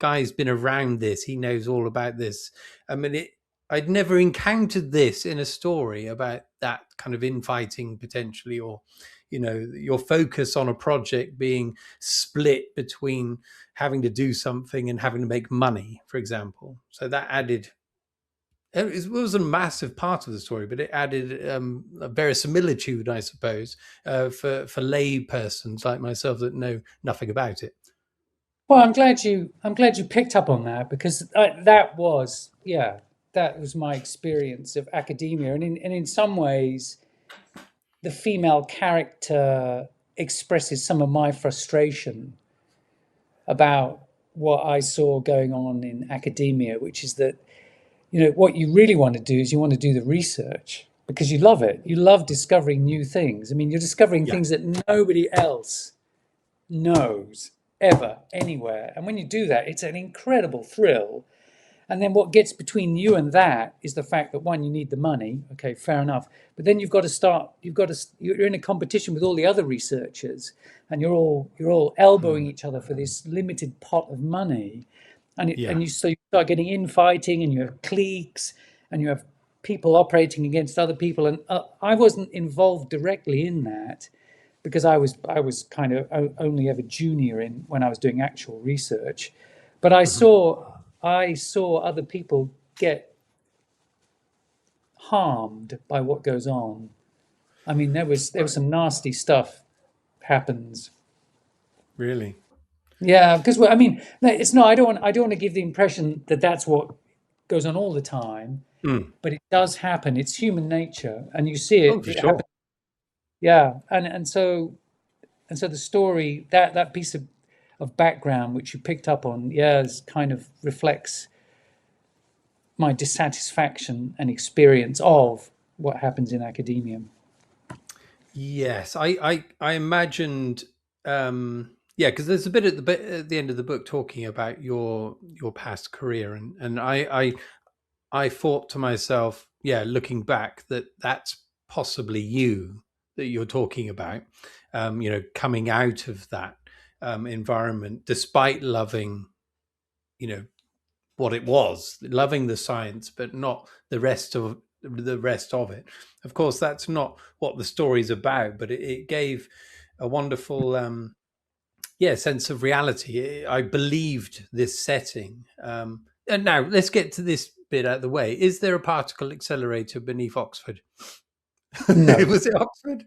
guy's been around this. He knows all about this. I mean, I'd never encountered this in a story about that kind of infighting potentially, or your focus on a project being split between having to do something and having to make money, for example. So that added. It was a massive part of the story, but it added a verisimilitude, I suppose, for lay persons like myself that know nothing about it. Well, I'm glad you picked up on that, because that was my experience of academia, and in some ways, the female character expresses some of my frustration about what I saw going on in academia, which is that, what you really want to do is you want to do the research because you love it. You love discovering new things. I mean, you're discovering Yeah. things that nobody else knows ever anywhere. And when you do that, it's an incredible thrill. And then what gets between you and that is the fact that, one, you need the money. Okay, fair enough. But then you're in a competition with all the other researchers, and you're all elbowing Mm. each other for this limited pot of money. Yeah. So you start getting infighting, and you have cliques, and you have people operating against other people. And I wasn't involved directly in that, because I was kind of only ever junior in when I was doing actual research, but Mhm. I saw other people get harmed by what goes on. I mean, there was Right. some nasty stuff happens. Really. Yeah, because I mean, no, it's not. I don't want to give the impression that that's what goes on all the time, Mm. but it does happen. It's human nature, and you see Oh, it. for It sure. happens. Yeah, and so the story, that piece of background which you picked up on, yeah, is kind of reflects my dissatisfaction and experience of what happens in academia. Yes, I imagined. Yeah, because there's a bit at the end of the book talking about your past career, and I thought to myself, yeah, looking back, that's possibly you that you're talking about. Coming out of that environment, despite loving, you know, what it was, loving the science, but not the rest of the rest of it. Of course, that's not what the story's about, but it gave a wonderful yeah sense of reality. I believed this setting. And now let's get to this bit out of the way. Is there a particle accelerator beneath Oxford? No. Was it Oxford?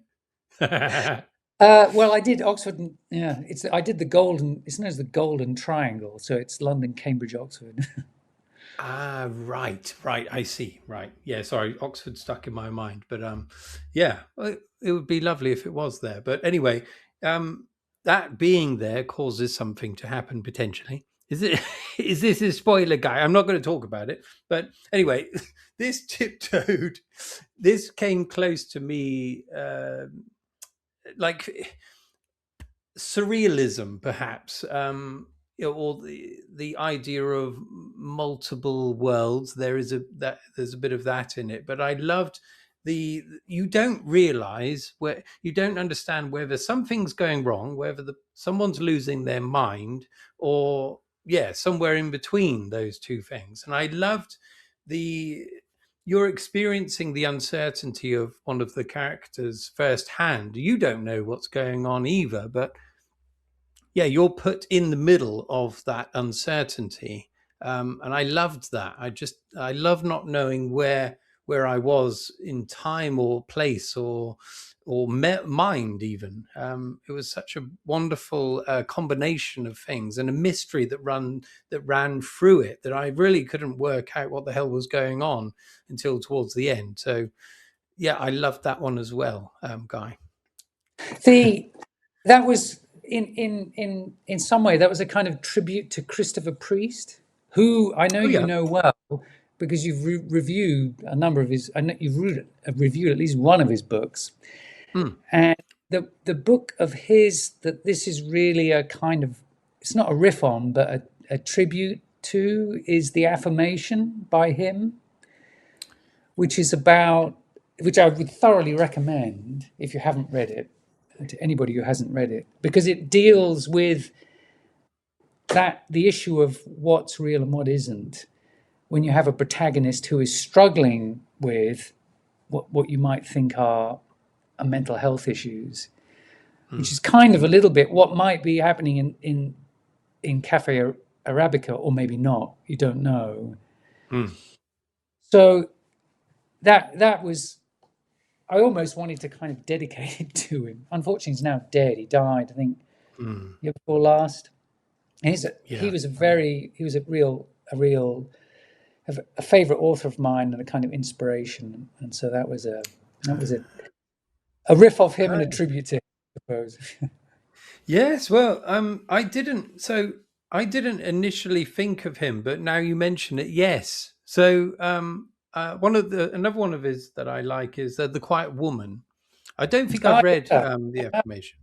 Well, I did Oxford. Yeah, it's I did the golden. It's known as the Golden Triangle. So it's London, Cambridge, Oxford. Ah, right, right. I see. Right. Yeah. Sorry, Oxford stuck in my mind, but yeah, well, it would be lovely if it was there. But anyway, that being there causes something to happen potentially. Is it? Is this a spoiler, guy? I'm not going to talk about it. But anyway, this tiptoed. This came close to me, like surrealism, perhaps, or the idea of multiple worlds. There's a bit of that in it, but I loved the you don't realize where you don't understand whether something's going wrong, whether someone's losing their mind, or yeah, somewhere in between those two things. And I loved the you're experiencing the uncertainty of one of the characters firsthand. You don't know what's going on either, but yeah, you're put in the middle of that uncertainty, and I loved that. I love not knowing where I was in time or place or mind even. It was such a wonderful combination of things and a mystery that ran through it that I really couldn't work out what the hell was going on until towards the end. So yeah, I loved that one as well, Guy. the That was in some way that was a kind of tribute to Christopher Priest, who I know Oh you yeah. know well because you've reviewed a number of his. I know you've reviewed at least one of his books, Mm, and the book of his that this is really a kind of, it's not a riff on but a tribute to, is The Affirmation by him, which is about, which I would thoroughly recommend if you haven't read it, to anybody who hasn't read it, because it deals with that, the issue of what's real and what isn't, when you have a protagonist who is struggling with what you might think are mental health issues, which mm, is kind of a little bit what might be happening in Cafe Arabica, or maybe not. You don't know. mm, So that was, I almost wanted to kind of dedicate it to him. Unfortunately, he's now dead. He died, I think, mm. year before last. And Yeah. he was a favorite author of mine and a kind of inspiration. And so that was a riff off him and a tribute to him, I suppose. Yes, well, I didn't initially think of him, but now you mention it, yes. So, one of the another one of his that I like is The Quiet Woman. I don't think Oh, I've read yeah. The Affirmation,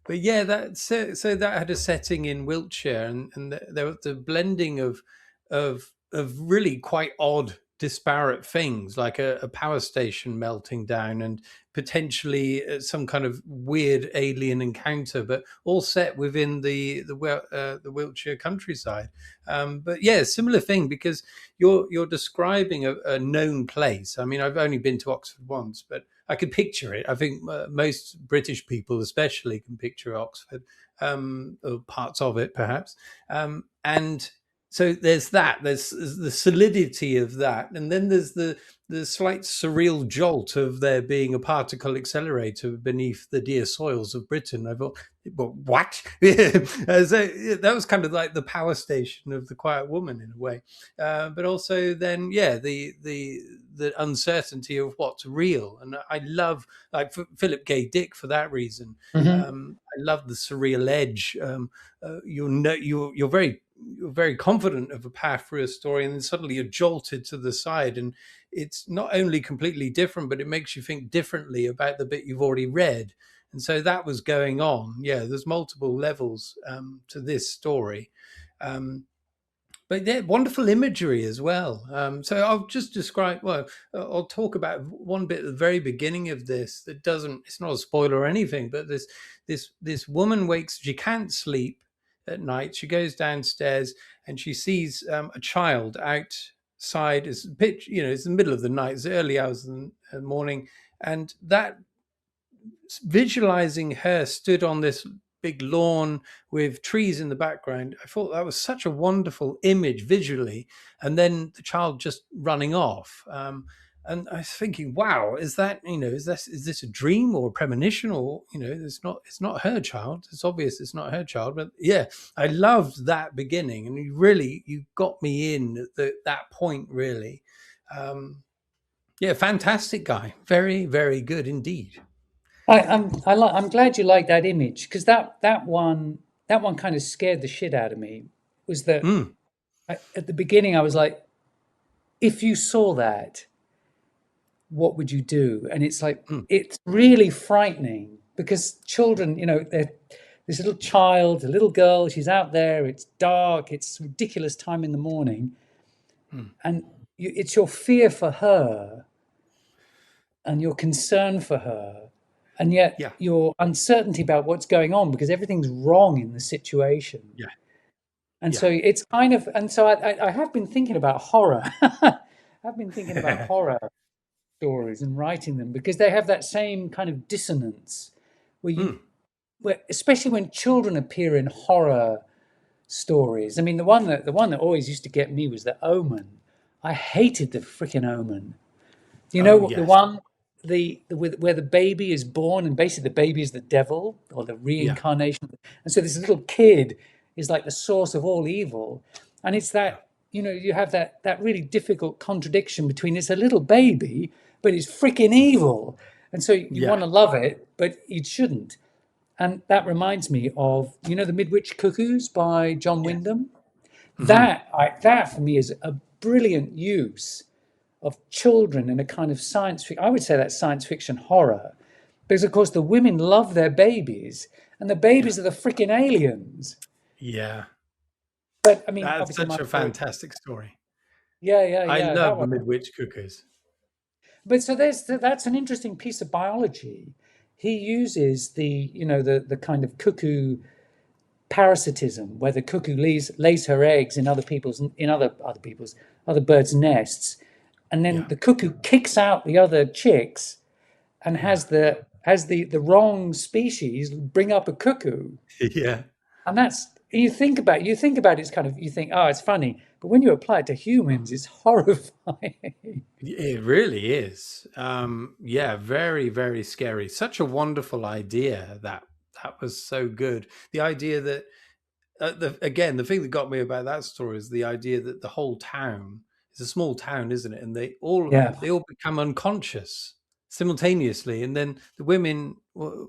but yeah, so that had a setting in Wiltshire, and there was the blending of really quite odd, disparate things, like a power station melting down, and potentially some kind of weird alien encounter, but all set within the Wiltshire countryside. But yeah, similar thing because you're describing a known place. I mean, I've only been to Oxford once, but I could picture it. I think most British people, especially, can picture Oxford, or parts of it, perhaps. And so there's that. There's the solidity of that, and then there's the slight surreal jolt of there being a particle accelerator beneath the dear soils of Britain. I thought, well, what? So that was kind of like the power station of The Quiet Woman in a way, but also then, yeah, the uncertainty of what's real, and I love like Philip K. Dick for that reason. Hmm. I love the surreal edge. You know, you're very confident of a path through a story, and then suddenly you're jolted to the side, and it's not only completely different, but it makes you think differently about the bit you've already read. And so that was going on. Yeah, there's multiple levels to this story. Um, but yeah, wonderful imagery as well. So I'll just describe. Well, I'll talk about one bit at the very beginning of this that doesn't. It's not a spoiler or anything. But this woman wakes. She can't sleep at night. She goes downstairs and she sees a child out side. It's pitch, it's the middle of the night, it's the early hours of the morning, and that visualizing her stood on this big lawn with trees in the background, I thought that was such a wonderful image visually. And then the child just running off. And I was thinking, wow, is that, is this a dream or a premonition, or, it's not her child. It's obvious it's not her child. But yeah, I loved that beginning. And you got me in at that point, really. Yeah, fantastic guy. Very, very good indeed. I'm glad you like that image because that one kind of scared the shit out of me. Was that Mm, at the beginning I was like, if you saw that, what would you do? And it's like mm, it's really frightening because children, this little child, a little girl, she's out there. It's dark. It's ridiculous time in the morning, mm. and it's your fear for her and your concern for her, and yet Yeah, your uncertainty about what's going on because everything's wrong in the situation. yeah, And yeah. so it's kind of, and so I have been thinking about horror. I've been thinking about horror stories and writing them because they have that same kind of dissonance where Mm, especially when children appear in horror stories. I mean, the one that always used to get me was The Omen. I hated the freaking Omen. You know oh, what the yes. one where the baby is born and basically the baby is the devil or the Yeah, reincarnation, and so this little kid is like the source of all evil, and it's yeah, that you have that really difficult contradiction between it's a little baby but it's freaking evil, and so you yeah. want to love it but you shouldn't, and that reminds me of the Midwich Cuckoos by John Yes. Wyndham. Mhm. That for me is a brilliant use of children in a kind of science fiction. I would say that's science fiction horror, because of course the women love their babies, and the Yeah. babies are the freaking aliens. Yeah. But I mean, That's obviously, such my a favorite. fantastic story. Yeah, yeah, I yeah, that love the one. Midwich Cuckoos. But so that's an interesting piece of biology. He uses the kind of cuckoo parasitism, where the cuckoo lays her eggs in other birds' nests, and then Yeah. the cuckoo kicks out the other chicks and Yeah. has the wrong species bring up a cuckoo. Yeah. And that's you think about it, it's kind of you think, oh, it's funny, but when you apply it to humans, it's horrifying. It really is. Yeah, very, very scary. Such a wonderful idea. That was so good. The idea that the thing that got me about that story is the idea that the whole town is a small town, isn't it? And they all Yeah. they all become unconscious simultaneously, and then the women,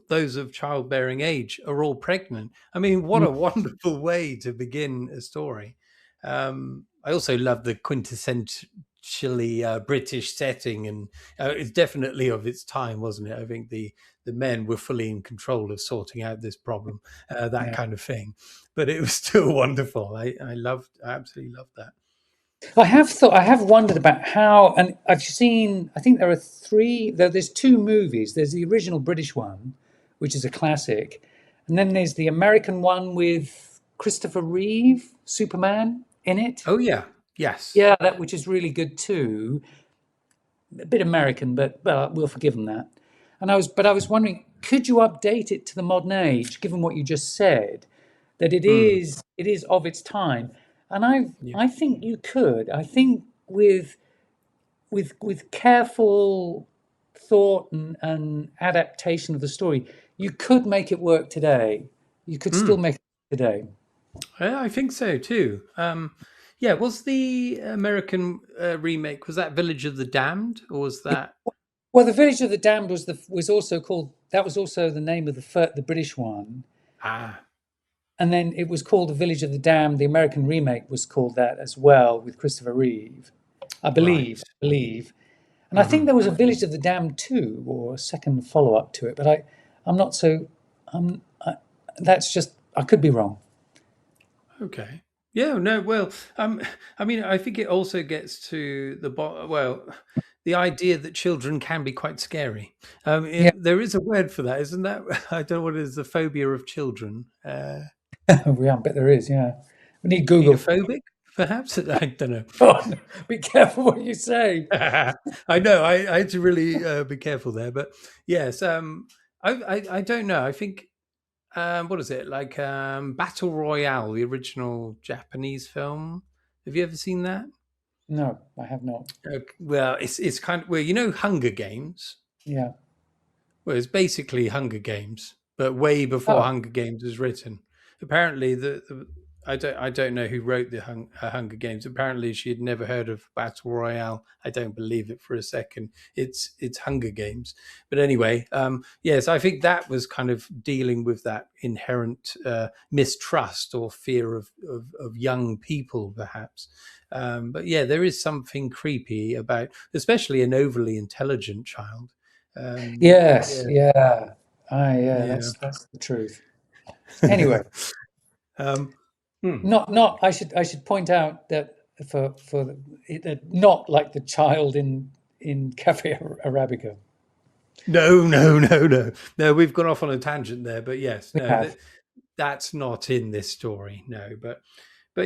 those of childbearing age, are all pregnant. I mean, what Mm, a wonderful way to begin a story. I also love the quintessentially British setting, and it's definitely of its time, wasn't it? I think the men were fully in control of sorting out this problem, that yeah. kind of thing. But it was still wonderful. I absolutely loved that. I have wondered about how, and I think there's two movies. There's the original British one, which is a classic, and then there's the American one with Christopher Reeve, Superman in it. Oh yeah, yes, Yeah, that which is really good too. A bit American, but well, we'll forgive them that. But I was wondering, could you update it to the modern age, given what you just said, that it mm, is it is of its time? And I yeah, I think you could. I think with careful thought and adaptation of the story, you could make it work today. You could still mm. make it today. Yeah, I think so too. Yeah, was the American remake, was that Village of the Damned, or was that? Well, the Village of the Damned was also called. That was also the name of the British one. Ah, And then it was called The Village of the Damned. The American remake was called that as well with Christopher Reeve, I believe. right. I believe, and I think Hmm. there was a Village of the Damned two or a second follow up to it. But I'm not so. I'm. That's just. I could be wrong. Okay. Yeah, no, well, I mean, I think it also gets to well, the idea that children can be quite scary. Yeah, There is a word for that, isn't that? I don't know what it is, the phobia of children. yeah. I bet there is. Yeah, we need Google. Pedophobic? perhaps. I don't know. God, be careful what you say. I know. I had to really be careful there, but yes. I don't know. I think what is it like? Battle Royale, the original Japanese film. Have you ever seen that? No, I have not. Well, it's kind of well, Hunger Games. Yeah. Well, it's basically Hunger Games, but way before Oh, Hunger Games was written. Apparently, I don't know who wrote the Hunger Games. Apparently, she had never heard of Battle Royale. I don't believe it for a second. It's Hunger Games, but anyway, yes, I think that was kind of dealing with that inherent mistrust or fear of young people, perhaps. But yeah, there is something creepy about, especially an overly intelligent child. yes, Yeah, yeah. Yeah, yeah. that's the truth. Anyway, um, hmm. not. I should point out that not like the child in Cafe Arabica. No, no, no, no, no. We've gone off on a tangent there, but yes, We no, have. that's not in this story. No, but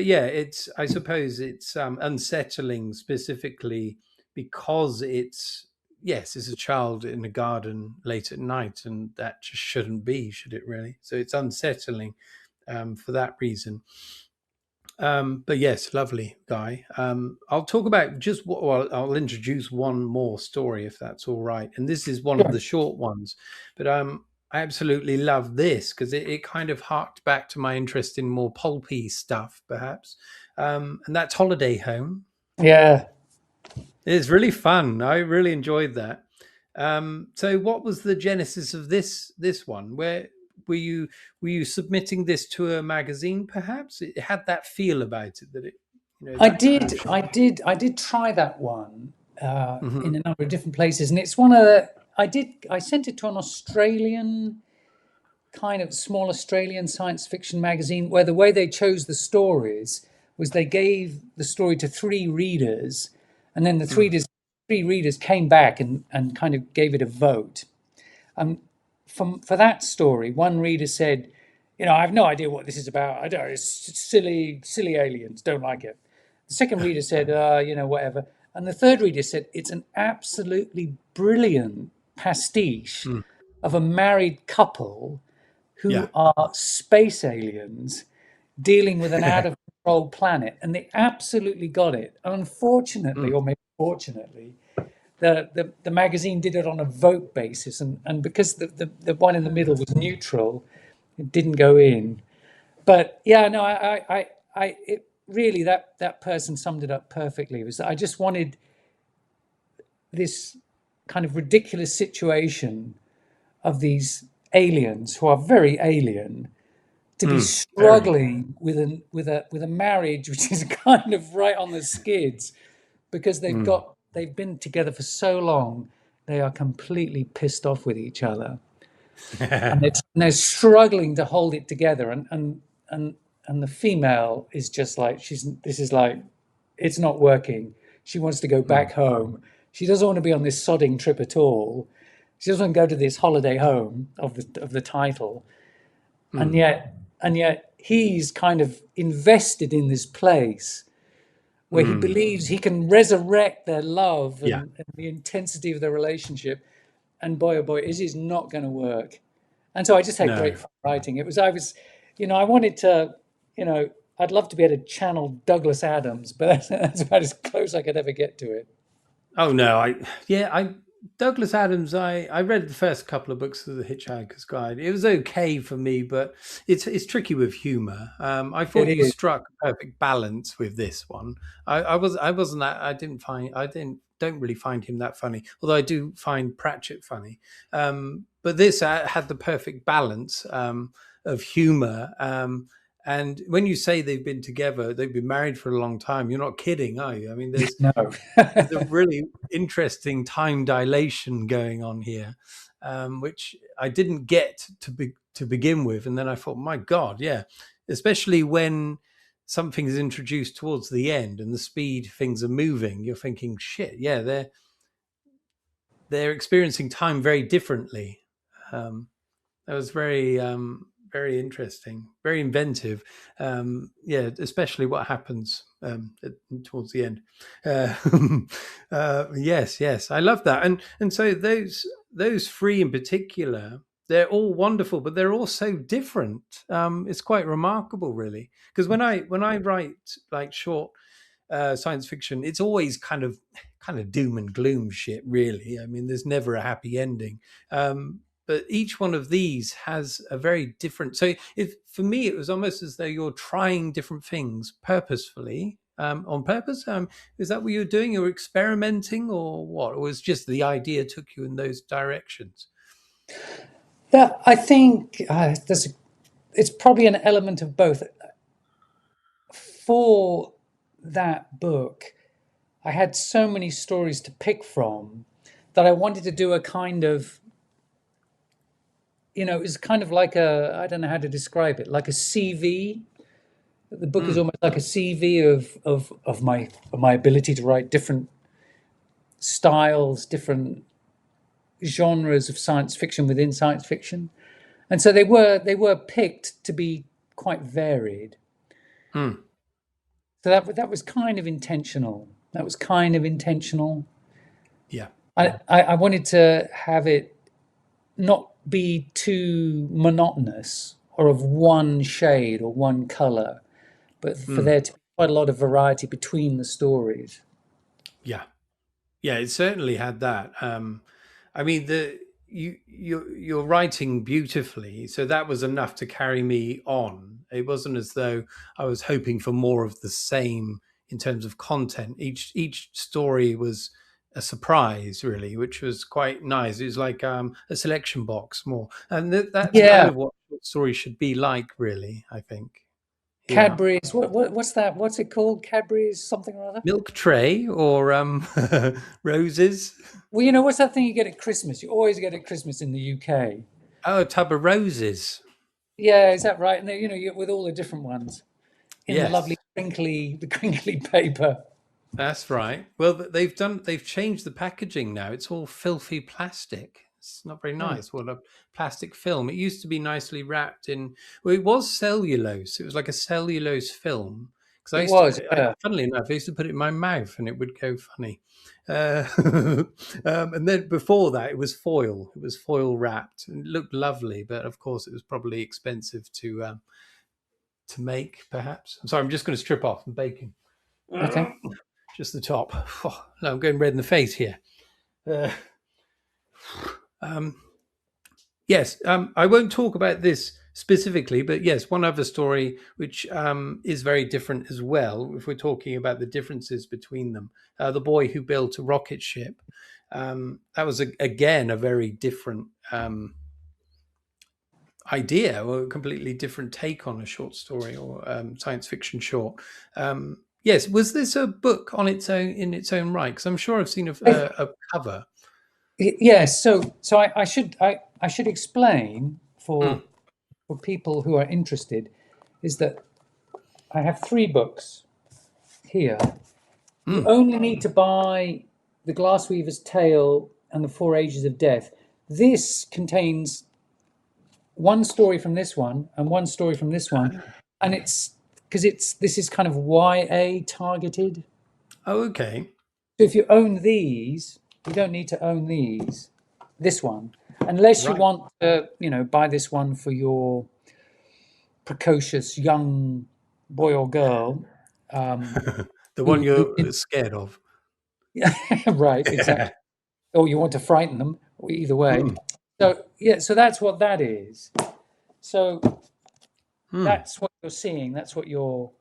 yeah, it's. I suppose it's unsettling specifically because it's a child in a garden late at night, and that just shouldn't be, should it really? So it's unsettling for that reason. But yes, lovely Guy. I'll talk about well, I'll introduce one more story if that's all right. And this is one of Sure. the short ones, but I absolutely love this because it kind of harked back to my interest in more pulpy stuff, perhaps. And that's Holiday Home. Yeah, It's really fun. I really enjoyed that. So, what was the genesis of this one? Where were you were you submitting this to a magazine? Perhaps it had that feel about it that I that kind of. did. I did try that one in Mhm. a number of different places, and it's one of the. I sent it to an Australian kind of small Australian science fiction magazine where the way they chose the stories was they gave the story to three readers, and then the Mm. three readers came back and kind of gave it a vote. For that story, one reader said, I have no idea what this is about. I don't. It's silly aliens. Don't like it. The second reader said, whatever. And the third reader said, it's an absolutely brilliant pastiche Mm. of a married couple Yeah. who are space aliens dealing with an out of control planet. And they absolutely got it. Unfortunately, Mm. or maybe fortunately, the magazine did it on a vote basis. And because the one in the middle was neutral, it didn't go in. But yeah, no, it really, that person summed it up perfectly. It was I just wanted this kind of ridiculous situation of these aliens who are very alien to be Mm. Very. struggling with a marriage which is kind of right on the skids because Mm. they've been together for so long they are completely pissed off with each other, and they're struggling to hold it together, and and the female is just like this is like it's not working. She wants to go Mm. back home. She doesn't want to be on this sodding trip at all. She doesn't want to go to this holiday home of the title, and Mm. yet he's kind of invested in this place where he Mm. believes he can resurrect their love Yeah. and the intensity of their relationship. And boy, oh boy, is it not going to work. And so I just had great No. fun writing. I wanted to, I'd love to be able to channel Douglas Adams, but that's about as close I could ever get to it. Oh no, I Douglas Adams. I read the first couple of books of the Hitchhiker's Guide. It was okay for me, but it's tricky with humor. I It thought you is. struck a perfect balance with this one. I wasn't that I didn't don't really find him that funny, although I do find Pratchett funny. But this had the perfect balance of humor. And when you say they've been together, they've been married for a long time. You're not kidding, are you? I mean, No. there's a really interesting time dilation going on here, which I didn't get to begin with, and then I thought, my God, yeah, especially when something is introduced towards the end and the speed things are moving, you're thinking, shit, yeah, they're experiencing time very differently. That was very very interesting, very inventive. Yeah, especially what happens towards the end. Uh, yes, yes, I love that. And so those three in particular, they're all wonderful, but they're all so different. It's quite remarkable, really, because when I write like short science fiction, it's always kind of doom and gloom shit. Really, I mean, there's never a happy ending. But each one of these has a very different. So, if for me, it was almost as though you're trying different things purposefully. On purpose, is that what you're doing? You're experimenting, or what? Or was just the idea took you in those directions? That I think it's probably an element of both. For that book, I had so many stories to pick from that I wanted to do a kind of, it was kind of like I don't know how to describe it, like a CV. The book is Mm, almost like a CV of my ability to write different styles, different genres of science fiction within science fiction. And so they were picked to be quite varied. mm, So that was kind of intentional. That was kind of intentional. yeah. I wanted to have it not be too monotonous or of one shade or one color, but for Mm, there to be quite a lot of variety between the stories. yeah. Yeah, it certainly had that. I mean, you're writing beautifully, so that was enough to carry me on. It wasn't as though I was hoping for more of the same in terms of content. Each story was a surprise, really, which was quite nice. It was like a selection box more, and that's kind Yeah, of what stories should be like, really. I think. Yeah. Cadbury's. What's that? What's it called? Cadbury's something or other. Milk tray or roses. Well, what's that thing you get at Christmas? You always get at Christmas in the UK. Oh, a tub of roses. Yeah, is that right? And with all the different ones in the Yes, lovely the crinkly paper. that's right. Well, they've changed the packaging now. It's all filthy plastic. It's not very Hmm. nice. What a plastic film. It used to be nicely wrapped in. Well, it was cellulose. It was like a cellulose film. Because I It used to was, put. yeah. Funnily enough, I used to put it in my mouth and it would go funny. Uh, and then before that, it was foil. It was foil wrapped. And it looked lovely, but of course, it was probably expensive to make. Perhaps. I'm sorry. I'm just going to strip off. I'm baking. Okay. Just the top. Oh, no, I'm going red in the face here. Uh, um, yes, I won't talk about this specifically, but yes, one other story which is very different as well. If we're talking about the differences between them, the boy who built a rocket ship. That was again a very different idea or a completely different take on a short story or science fiction short. Yes, was this a book on its own in its own right? Because I'm sure I've seen a cover. Yes. So I should explain Mm, for people who are interested is that I have three books here. You mm. only need to buy the Glassweaver's Tale and the Four Ages of Death. This contains one story from this one and one story from this one, and it's because this is kind of YA targeted. Oh, okay. So if you own these, you don't need to own this one, unless you Right. want to, buy this one for your precocious young boy or girl. Um, The one who you're scared of. yeah, right, exactly. Or you want to frighten them, or either way. Mm, So yeah, so that's what that is. So mm. that's what you're seeing. That's what you're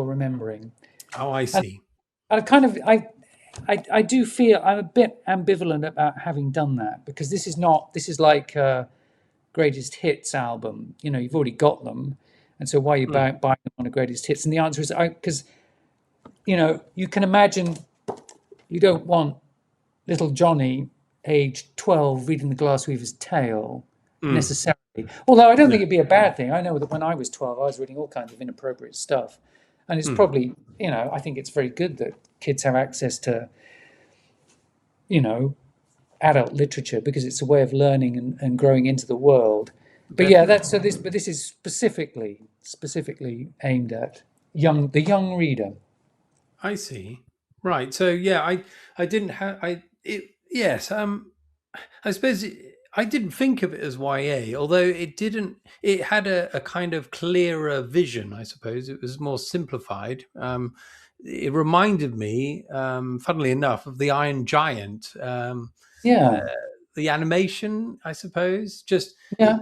remembering. Oh, I And see. I kind of I do feel I'm a bit ambivalent about having done that because this is like a greatest hits album. You've already got them, and so why are you Mm, buying them on a greatest hits? And the answer is because you can imagine you don't want little Johnny, aged 12, reading the Glassweaver's Tale mm. necessarily. Although I don't No. think it'd be a bad thing. I know that when I was 12, I was reading all kinds of inappropriate stuff. And it's Mm, probably, I think it's very good that kids have access to, you know, adult literature because it's a way of learning and growing into the world. But yeah, definitely. that's so this. But this is specifically aimed at the young reader. I see. Right. So yeah, I didn't have I it yes, I suppose I didn't think of it as YA, although it didn't. It had a kind of clearer vision. I suppose it was more simplified. It reminded me, funnily enough, of the Iron Giant. Uh, Yeah, the animation, I suppose, just yeah.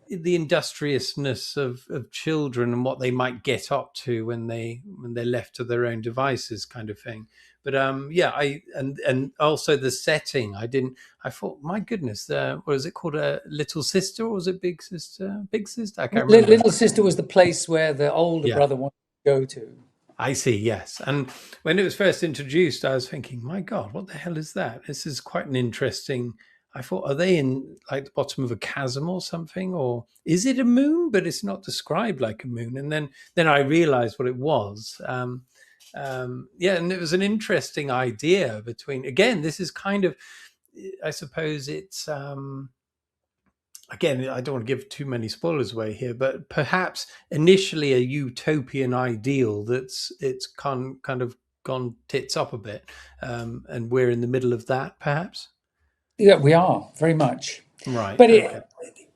the industriousness of children and what they might get up to when they're left to their own devices, kind of thing. But yeah, and also the setting. I thought, my goodness, what is it called? A Little Sister, or was it Big Sister? Big Sister? I can't remember. Little Sister was the place where the older Yeah. brother wanted to go to. I see, yes. And when it was first introduced, I was thinking, my God, what the hell is that? This is quite an interesting. I thought, are they in like the bottom of a chasm or something? Or is it a moon? But it's not described like a moon. And then I realized what it was. Yeah, and it was an interesting idea between, again, this is kind of, I suppose it's, again, I don't want to give too many spoilers away here, but perhaps initially a utopian ideal that's it's kind of gone tits up a bit, and we're in the middle of that, perhaps. Yeah, we are very much. Right. But Okay.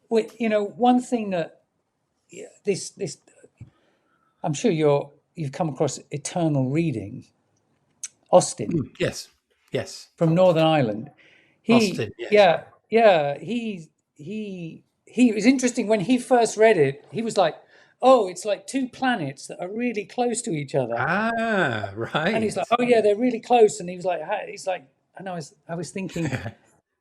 one thing that this I'm sure you've come across Eternal Reading, Austin Yes. Yes. from Northern Ireland. Austin. Yes. He it was interesting when he first read it. He was like, "Oh, it's like two planets that are really close to each other." Ah. And he's like, Right. "Oh yeah, they're really close." And he was like, he's like, and I was thinking, I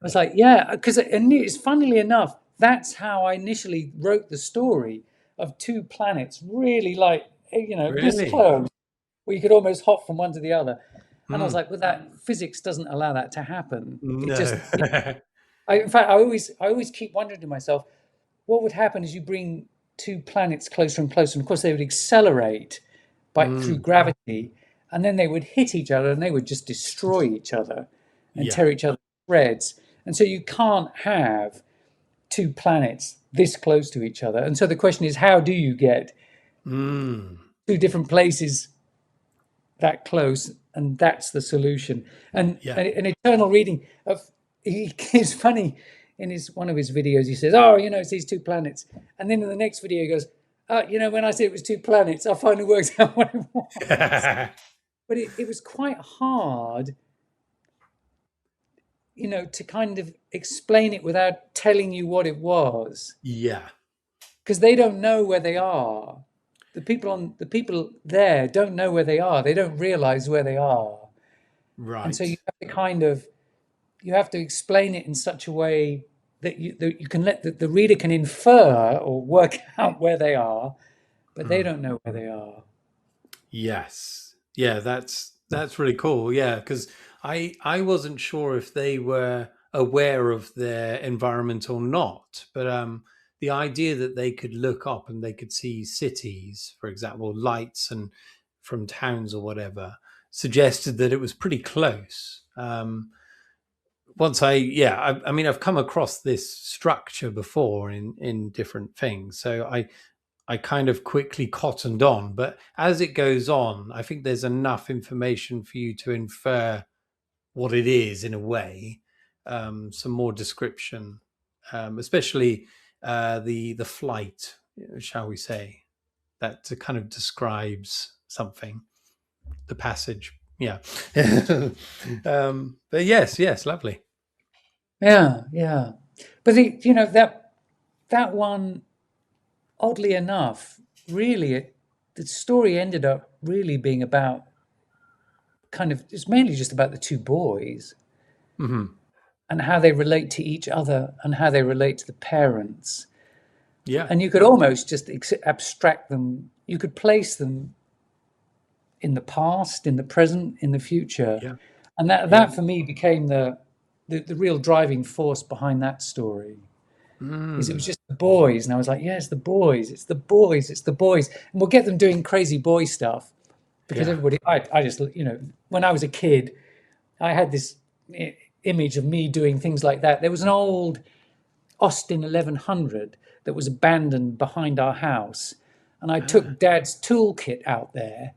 was like, yeah, because it's funnily enough, that's how I initially wrote the story of two planets really like this Really. close, where you could almost hop from one to the other. And I was Hmm. like, well, that physics doesn't allow that to happen. It just, No. in fact, I always keep wondering to myself, what would happen as you bring two planets closer and closer? And of course, they would accelerate through Mm. gravity, and then they would hit each other, and they would just destroy each other and Yeah. tear each other to shreds. And so you can't have two planets this close to each other. And so the question is, how do you get Mm. two different places that close? And that's the solution. And Yeah. an eternal reading of it's funny in one of his videos. He says, "Oh, it's these two planets," and then in the next video he goes, when I said it was two planets, I finally worked out what it was." But it was quite hard, to kind of explain it without telling you what it was, Yeah. because they don't know where they are. The people there don't know where they are. They don't realize where they are, and so Right. you have to you have to explain it in such a way that you can let the reader can infer or work out where they are, but they Mm. don't know where they are. Yes. Yeah, that's really cool. Yeah, because I wasn't sure if they were aware of their environment or not, but the idea that they could look up and they could see cities, for example, lights and from towns or whatever, suggested that it was pretty close. Once I mean, I've come across this structure before in different things, so I kind of quickly cottoned on. But as it goes on, I think there's enough information for you to infer what it is in a way. Some more description, especially the flight, shall we say, that kind of describes something. The passage, yeah. But yes, lovely. Yeah, yeah. But that one, oddly enough, really, the story ended up really being about it's mainly just about the two boys Hmm. and how they relate to each other and how they relate to the parents. Yeah, And you could almost just abstract them. You could place them in the past, in the present, in the future, yeah, and yeah. that for me became the real driving force behind that story. Is it was Mm. just the boys, and I was like, yeah, it's the boys, it's the boys, it's the boys, and we'll get them doing crazy boy stuff because Yeah, everybody. I just when I was a kid, I had this image of me doing things like that. There was an old Austin 1100 that was abandoned behind our house. And I Ah. took Dad's toolkit out there,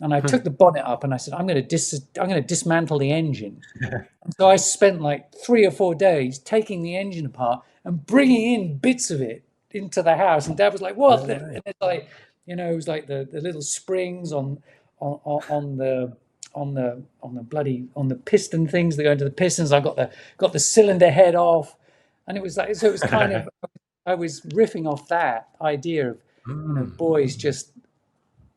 and I took the bonnet up, and I said, I'm going to dismantle the engine. And so I spent like 3 or 4 days taking the engine apart and bringing in bits of it into the house. And Dad was like, "What?" No way. And it's like, it was like the little springs on the on the piston things that go into the pistons. I got the cylinder head off, and it was like, so it was kind of, I was riffing off that idea of, Mm. boys just,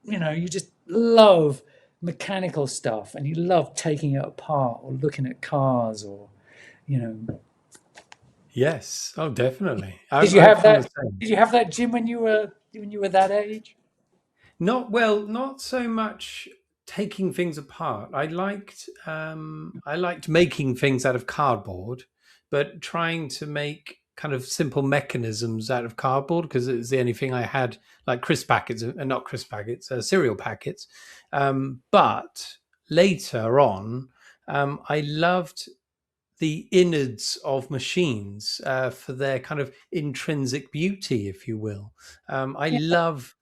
you just love mechanical stuff, and you love taking it apart or looking at cars, or you know Yes. Oh, definitely. I, did you I have feel the that same. did you have that, Jim, when you were that age? Not well, not so much taking things apart. I liked making things out of cardboard, but trying to make kind of simple mechanisms out of cardboard because it was the only thing I had, like crisp packets, not crisp packets, cereal packets. But later on, I loved the innards of machines for their kind of intrinsic beauty, if you will. I Yeah, love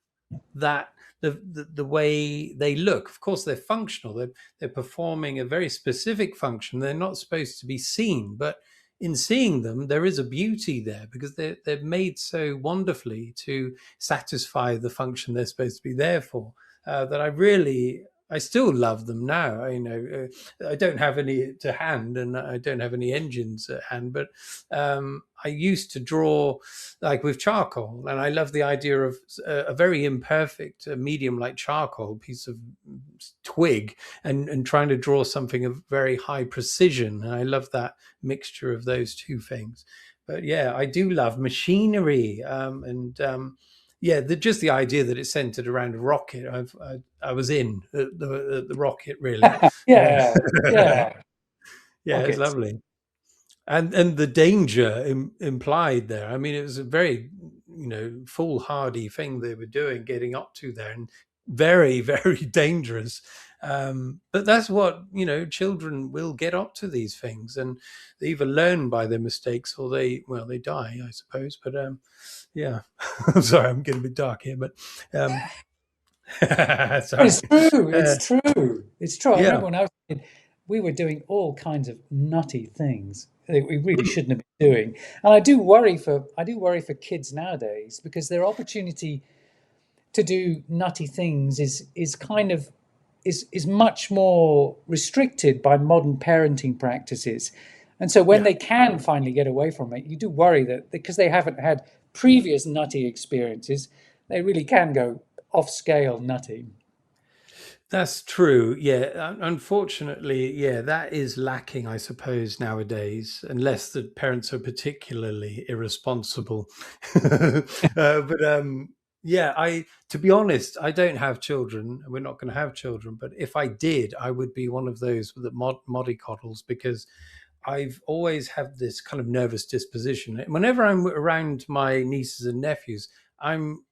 that the way they look. Of course, they're functional. They're performing a very specific function. They're not supposed to be seen, but in seeing them, there is a beauty there because they're made so wonderfully to satisfy the function they're supposed to be there for. That I still love them now. I don't have any to hand, and I don't have any engines at hand, but I used to draw like with charcoal, and I love the idea of a very imperfect medium like charcoal piece of twig, and trying to draw something of very high precision. And I love that mixture of those two things. But yeah, I do love machinery, and yeah, just the idea that it's centered around a rocket. I was in the rocket really. yeah, yeah. Yeah, it's Rockets. lovely. And the danger implied there. I mean, it was a very foolhardy thing they were doing, getting up to there, and very very dangerous. But that's what children will get up to these things, and they either learn by their mistakes or they die, I suppose. But yeah, I'm sorry, I'm getting a bit dark here, but um, sorry. It's true. Uh, It's true. It's true. I yeah. remember when I was a kid, we were doing all kinds of nutty things that we really shouldn't have been doing. And I do worry for kids nowadays, because their opportunity to do nutty things is kind of is much more restricted by modern parenting practices. And so when Yeah. they can finally get away from it, you do worry that because they haven't had previous nutty experiences, they really can go off scale nutty. That's true. Yeah. Unfortunately, yeah, that is lacking, I suppose, nowadays, unless the parents are particularly irresponsible. But yeah, to be honest, I don't have children. We're not going to have children. But if I did, I would be one of those that mollycoddles, because I've always had this kind of nervous disposition. Whenever I'm around my nieces and nephews, I'm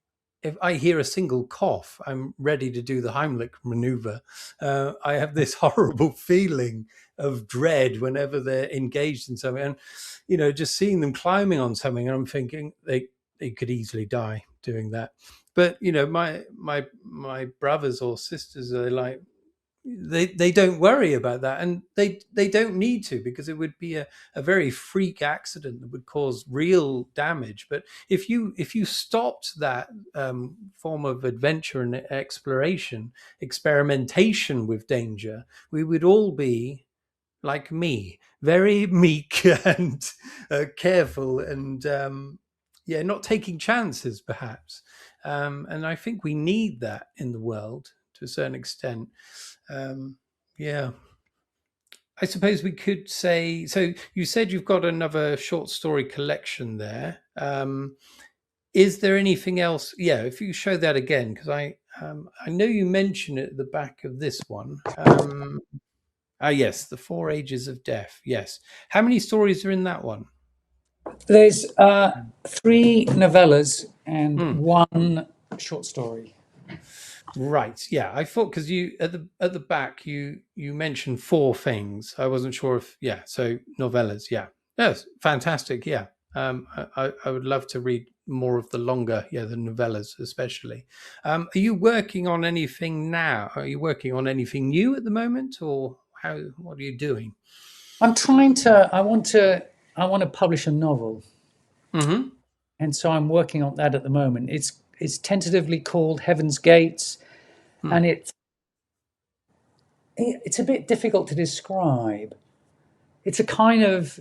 if I hear a single cough, I'm ready to do the Heimlich maneuver. I have this horrible feeling of dread whenever they're engaged in something, and just seeing them climbing on something, and I'm thinking they could easily die doing that. But my brothers or sisters are like, they don't worry about that, and they don't need to, because it would be a very freak accident that would cause real damage. But if you stopped that form of adventure and exploration, experimentation with danger, we would all be like me, very meek and careful, and yeah, not taking chances perhaps. And I think we need that in the world to a certain extent. um, yeah, I suppose we could say. So you said you've got another short story collection there. Is there anything else? Yeah, if you show that again, because I know you mentioned it at the back of this one. Yes, the Four Ages of Death. Yes. How many stories are in that one? There's three novellas and Hmm. one short story. Right. Yeah, I thought, because you at the back you mentioned four things. I wasn't sure if, yeah. So novellas. Yeah. Yes. Fantastic. Yeah. I would love to read more of the longer, yeah, the novellas especially. Are you working on anything now? Are you working on anything new at the moment, or how? What are you doing? I'm trying to. I want to publish a novel, Mm-hmm. and so I'm working on that at the moment. It's tentatively called Heaven's Gates, Hmm. and it's a bit difficult to describe. It's a kind of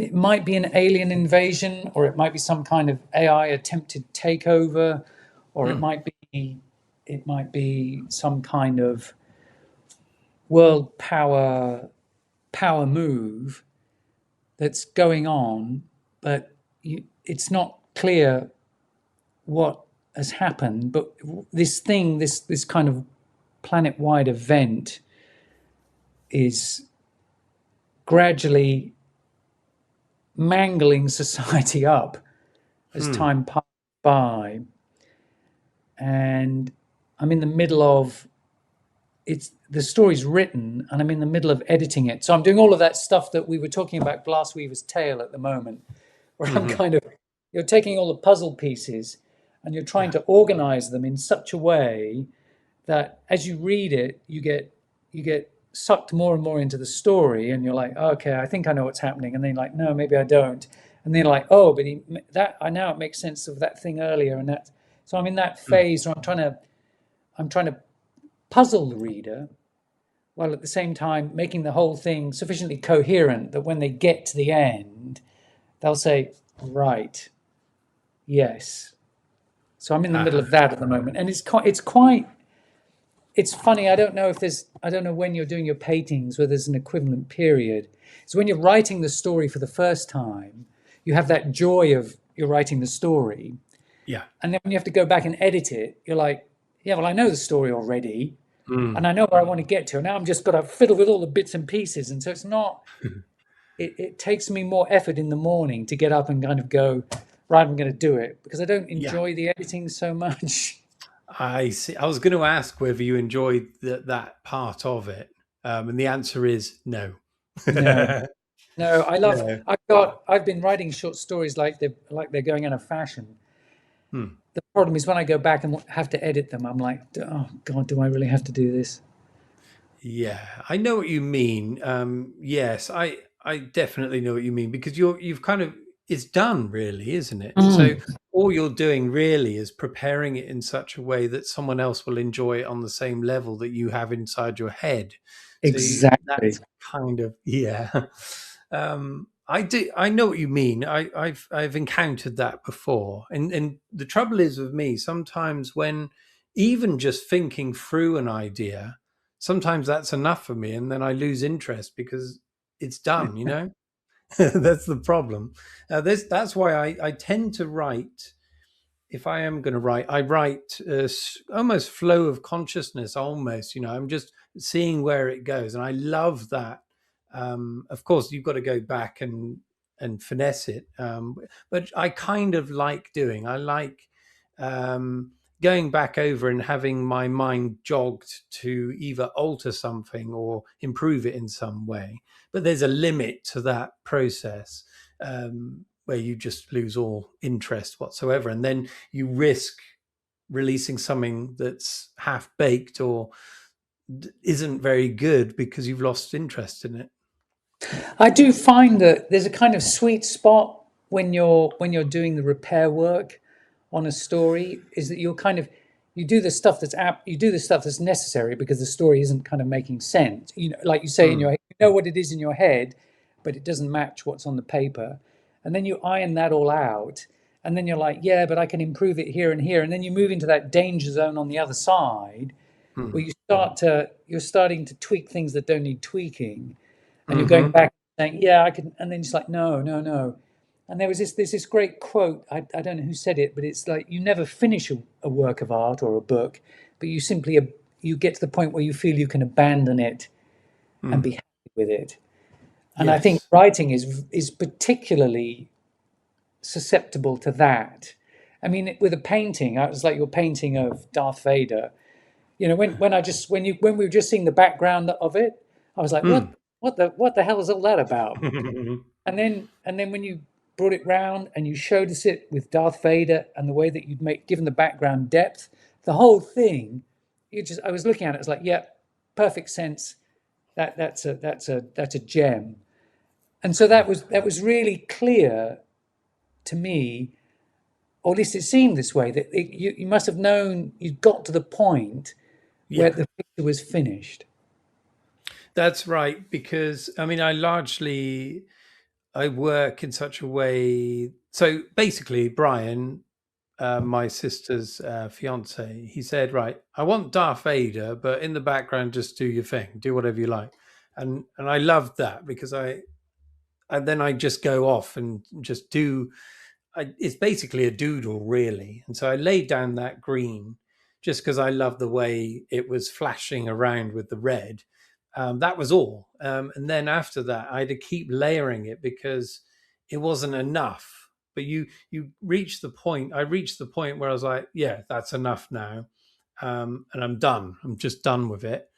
it might be an alien invasion, or it might be some kind of AI attempted takeover, or Hmm. it might be some kind of world power move that's going on, but it's not clear what has happened. But this kind of planet wide event is gradually mangling society up as Hmm. time passes by. And I'm in the middle of it's the story's written and I'm in the middle of editing it. So I'm doing all of that stuff that we were talking about Glassweaver's tale at the moment, where I'm Mm-hmm. kind of you're taking all the puzzle pieces and you're trying Yeah. to organize them in such a way that as you read it, you get sucked more and more into the story, and you're like, okay, I think I know what's happening, and then you're like, no, maybe I don't, and then you're like, oh, but that I now it makes sense of that thing earlier, and that. So I'm in that Hmm. phase where I'm trying to puzzle the reader while at the same time making the whole thing sufficiently coherent that when they get to the end, they'll say, right, yes. So I'm in the middle Uh-huh. of that at the moment, and it's funny. I don't know when you're doing your paintings where there's an equivalent period. So when you're writing the story for the first time, you have that joy of you're writing the story. Yeah. And then when you have to go back and edit it, you're like, yeah, well, I know the story already and Mm. I know where I want to get to. Now I'm just got to fiddle with all the bits and pieces. And so it's not, it takes me more effort in the morning to get up and kind of go, right, I'm going to do it because I don't Yeah. enjoy the editing so much. I see. I was going to ask whether you enjoyed that part of it, and the answer is no. No, no, No. I've been writing short stories like they're going out of fashion. Hmm. The problem is when I go back and have to edit them, I'm like, oh God, do I really have to do this? Yeah, I know what you mean. Yes, I definitely know what you mean because you've kind of it's done really, isn't it? So Mm, all you're doing really is preparing it in such a way that someone else will enjoy it on the same level that you have inside your head. So exactly. that's kind of yeah. I know what you mean. I've encountered that before, and the trouble is with me sometimes when even just thinking through an idea sometimes that's enough for me and then I lose interest because it's done, you know. That's the problem. That's why I tend to write. If I am going to write, I write almost flow of consciousness, almost, you know. I'm just seeing where it goes, and I love that. Of course you've got to go back and finesse it, but I kind of like doing, I like um, going back over and having my mind jogged to either alter something or improve it in some way. But there's a limit to that process, where you just lose all interest whatsoever. And then you risk releasing something that's half baked or isn't very good because you've lost interest in it. I do find that there's a kind of sweet spot when you're doing the repair work on a story is that you're kind of you do the stuff that's you do the stuff that's necessary because the story isn't kind of making sense. You know, like you say in Mm, your you know what it is in your head, but it doesn't match what's on the paper, and then you iron that all out, and then you're like, yeah, but I can improve it here and here, and then you move into that danger zone on the other side where mm, you're starting to tweak things that don't need tweaking, and you're going hmm. back saying, yeah, I can, and then it's like, no, no, no. And there's this great quote. I don't know who said it, but it's like you never finish a work of art or a book, but you simply you get to the point where you feel you can abandon it and Mm. be happy with it. And I think Yes. writing is particularly susceptible to that. I mean, with a painting, it was like your painting of Darth Vader. You know, when I just when we were just seeing the background of it, I was like, Mm. what the hell is all that about? and then when you brought it round and you showed us it with Darth Vader and the way that you'd given the background depth, the whole thing, I was looking at it, it's like, yeah, perfect sense. That's a gem. And so that was really clear to me, or at least it seemed this way, that you must have known you'd got to the point where Yeah. the picture was finished. That's right, because I mean, I work in such a way. So basically, Brian, my sister's fiance, he said, "Right, I want Darth Vader, but in the background, just do your thing, do whatever you like." And I loved that because and then I just go off and just do. It's basically a doodle, really. And so I laid down that green just because I love the way it was flashing around with the red. That was all. And then after that, I had to keep layering it because it wasn't enough. But you reach the point. I reached the point where I was like, yeah, that's enough now, and I'm done. I'm just done with it.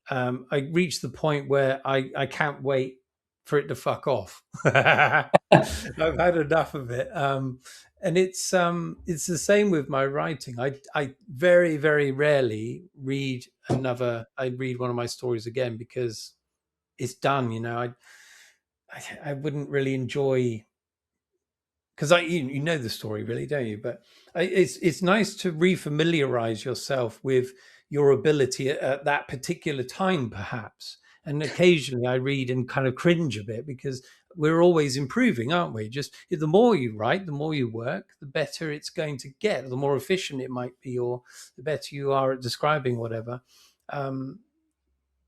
I reached the point where I can't wait for it to fuck off. I've had enough of it. And it's the same with my writing. I very, very rarely read I read one of my stories again because it's done. I wouldn't really enjoy, because you know the story, really, don't you? But it's nice to refamiliarize yourself with your ability at that particular time, perhaps. And occasionally, I read and kind of cringe a bit because we're always improving, aren't we? Just the more you write, the more you work, the better it's going to get. The more efficient it might be, or the better you are at describing whatever. Um,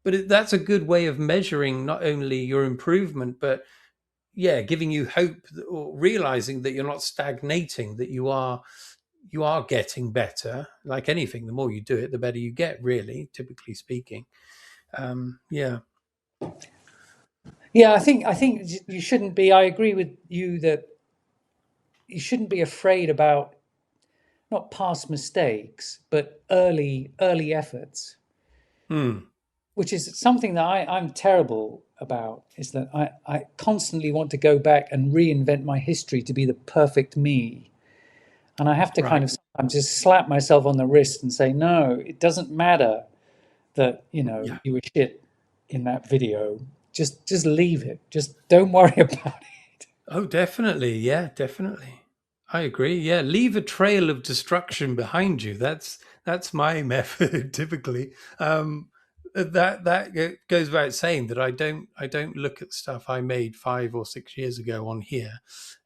but that's a good way of measuring not only your improvement, but yeah, giving you hope, or realizing that you're not stagnating, that you are getting better. Like anything, the more you do it, the better you get, really, typically speaking. Yeah. Yeah, I think you shouldn't be. I agree with you that you shouldn't be afraid about not past mistakes, but early efforts, Hmm. which is something that I'm terrible about. Is that I constantly want to go back and reinvent my history to be the perfect me, and I have to kind Right. of sometimes just slap myself on the wrist and say, no, it doesn't matter that Yeah. you were shit in that video. Just leave it. Just don't worry about it. Oh, definitely. Yeah, definitely. I agree. Yeah, leave a trail of destruction behind you. That's my method typically. That goes without saying that I don't look at stuff I made 5 or 6 years ago on here,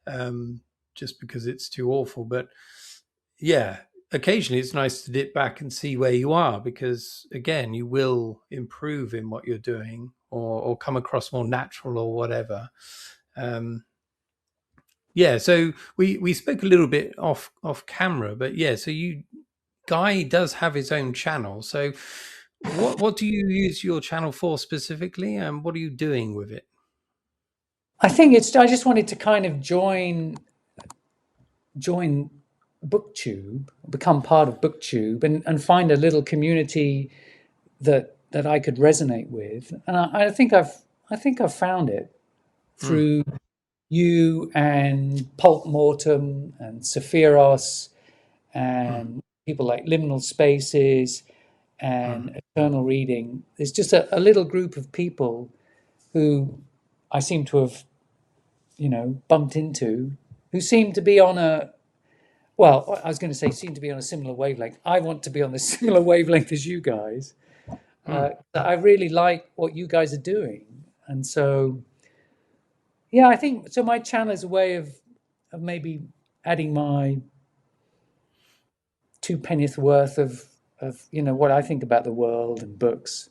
um, just because it's too awful. But yeah, occasionally it's nice to dip back and see where you are, because again, you will improve in what you're doing, or come across more natural or whatever. Um, yeah, so we spoke a little bit off camera, but yeah, so you Guy does have his own channel. So what do you use your channel for specifically, and what are you doing with it? I think it's. I just wanted to kind of join BookTube, become part of BookTube, and find a little community that I could resonate with. And I think I've found it Hmm. through you and Pulp Mortem and Sephiros Hmm. and people like Liminal Spaces Hmm. and Eternal Reading. There's just a little group of people who I seem to have, bumped into, who seem to be on a, well, I was going to say seem to be on a similar wavelength. I want to be on the similar wavelength as you guys. Hmm. I really like what you guys are doing. And so, yeah, I think so. My channel is a way of maybe adding my two penneth worth of what I think about the world and books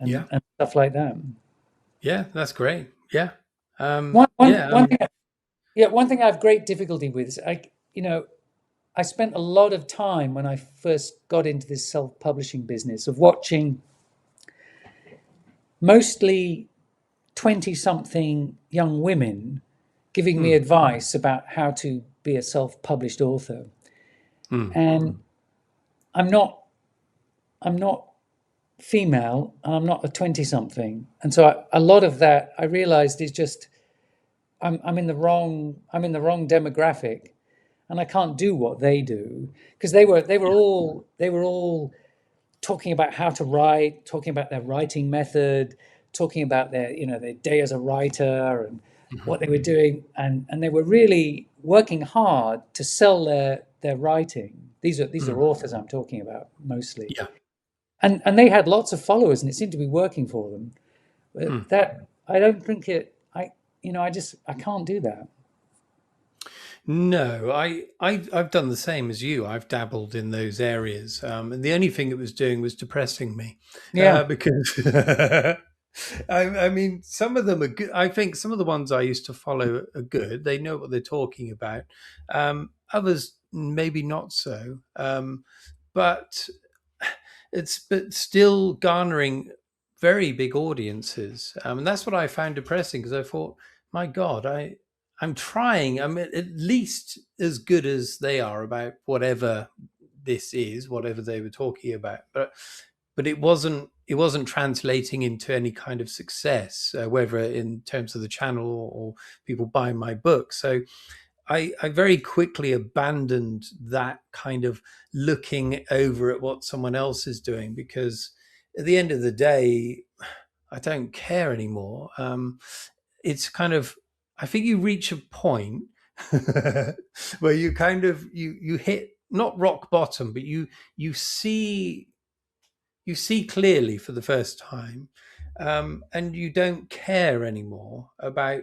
Yeah. and stuff like that. Yeah, that's great. Yeah. One one Yeah. one thing, yeah, one thing I have great difficulty with is I spent a lot of time when I first got into this self-publishing business of watching mostly 20-something young women giving me Hmm. advice about how to be a self-published author. Hmm. And I'm not female and I'm not a 20-something. And so a lot of that I realized is just I'm in the wrong demographic, and I can't do what they do, because they were all talking about how to write, talking about their writing method, talking about their day as a writer and Mhm. what they were doing, and they were really working hard to sell their writing. These are Mm. authors I'm talking about mostly, Yeah. and they had lots of followers, and it seemed to be working for them. Mm. But that I don't think it. I can't do that. No, I've done the same as you. I've dabbled in those areas, and the only thing it was doing was depressing me, Yeah. because I mean, some of them are good. I think some of the ones I used to follow are good. They know what they're talking about. Others maybe not so, but but still garnering very big audiences, and that's what I found depressing because I thought, my God, I'm trying. I'm at least as good as they are about whatever this is, whatever they were talking about. But it wasn't translating into any kind of success, whether in terms of the channel or people buying my book. So I very quickly abandoned that kind of looking over at what someone else is doing, because at the end of the day, I don't care anymore. It's kind of, I think you reach a point where you kind of you hit not rock bottom, but you see you see clearly for the first time, and you don't care anymore about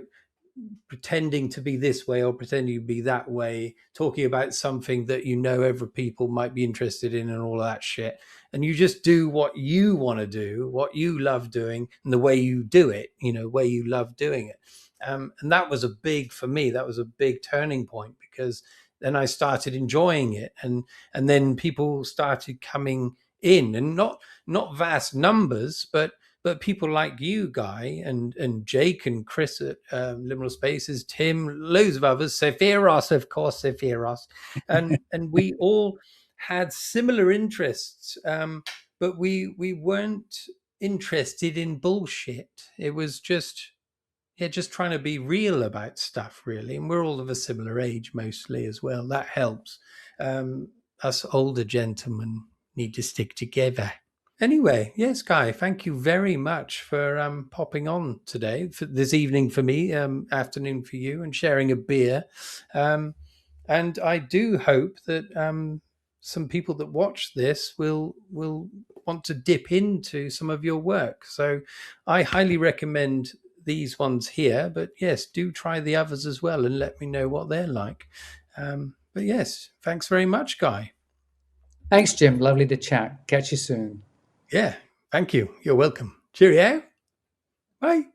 pretending to be this way or pretending to be that way, talking about something that you know every people might be interested in and all that shit. And you just do what you want to do, what you love doing, and the way you do it, way you love doing it. And that was a big, for me, that was a big turning point, because then I started enjoying it, and then people started coming in, and not vast numbers, but people like you, Guy, and Jake and Chris at Liminal Spaces, Tim, loads of others, Sephiros, of course, Sephiros, and we all had similar interests, but we weren't interested in bullshit. It was just, yeah, just trying to be real about stuff, really. And we're all of a similar age, mostly, as well. That helps. Um, us older gentlemen need to stick together. Anyway, yes, Guy, thank you very much for popping on today, for this evening for me, afternoon for you, and sharing a beer. Um, and I do hope that some people that watch this will want to dip into some of your work. So I highly recommend these ones here, but yes, do try the others as well and let me know what they're like. But yes, thanks very much, Guy. Thanks, Jim. Lovely to chat. Catch you soon. Yeah, thank you. You're welcome. Cheerio. Bye.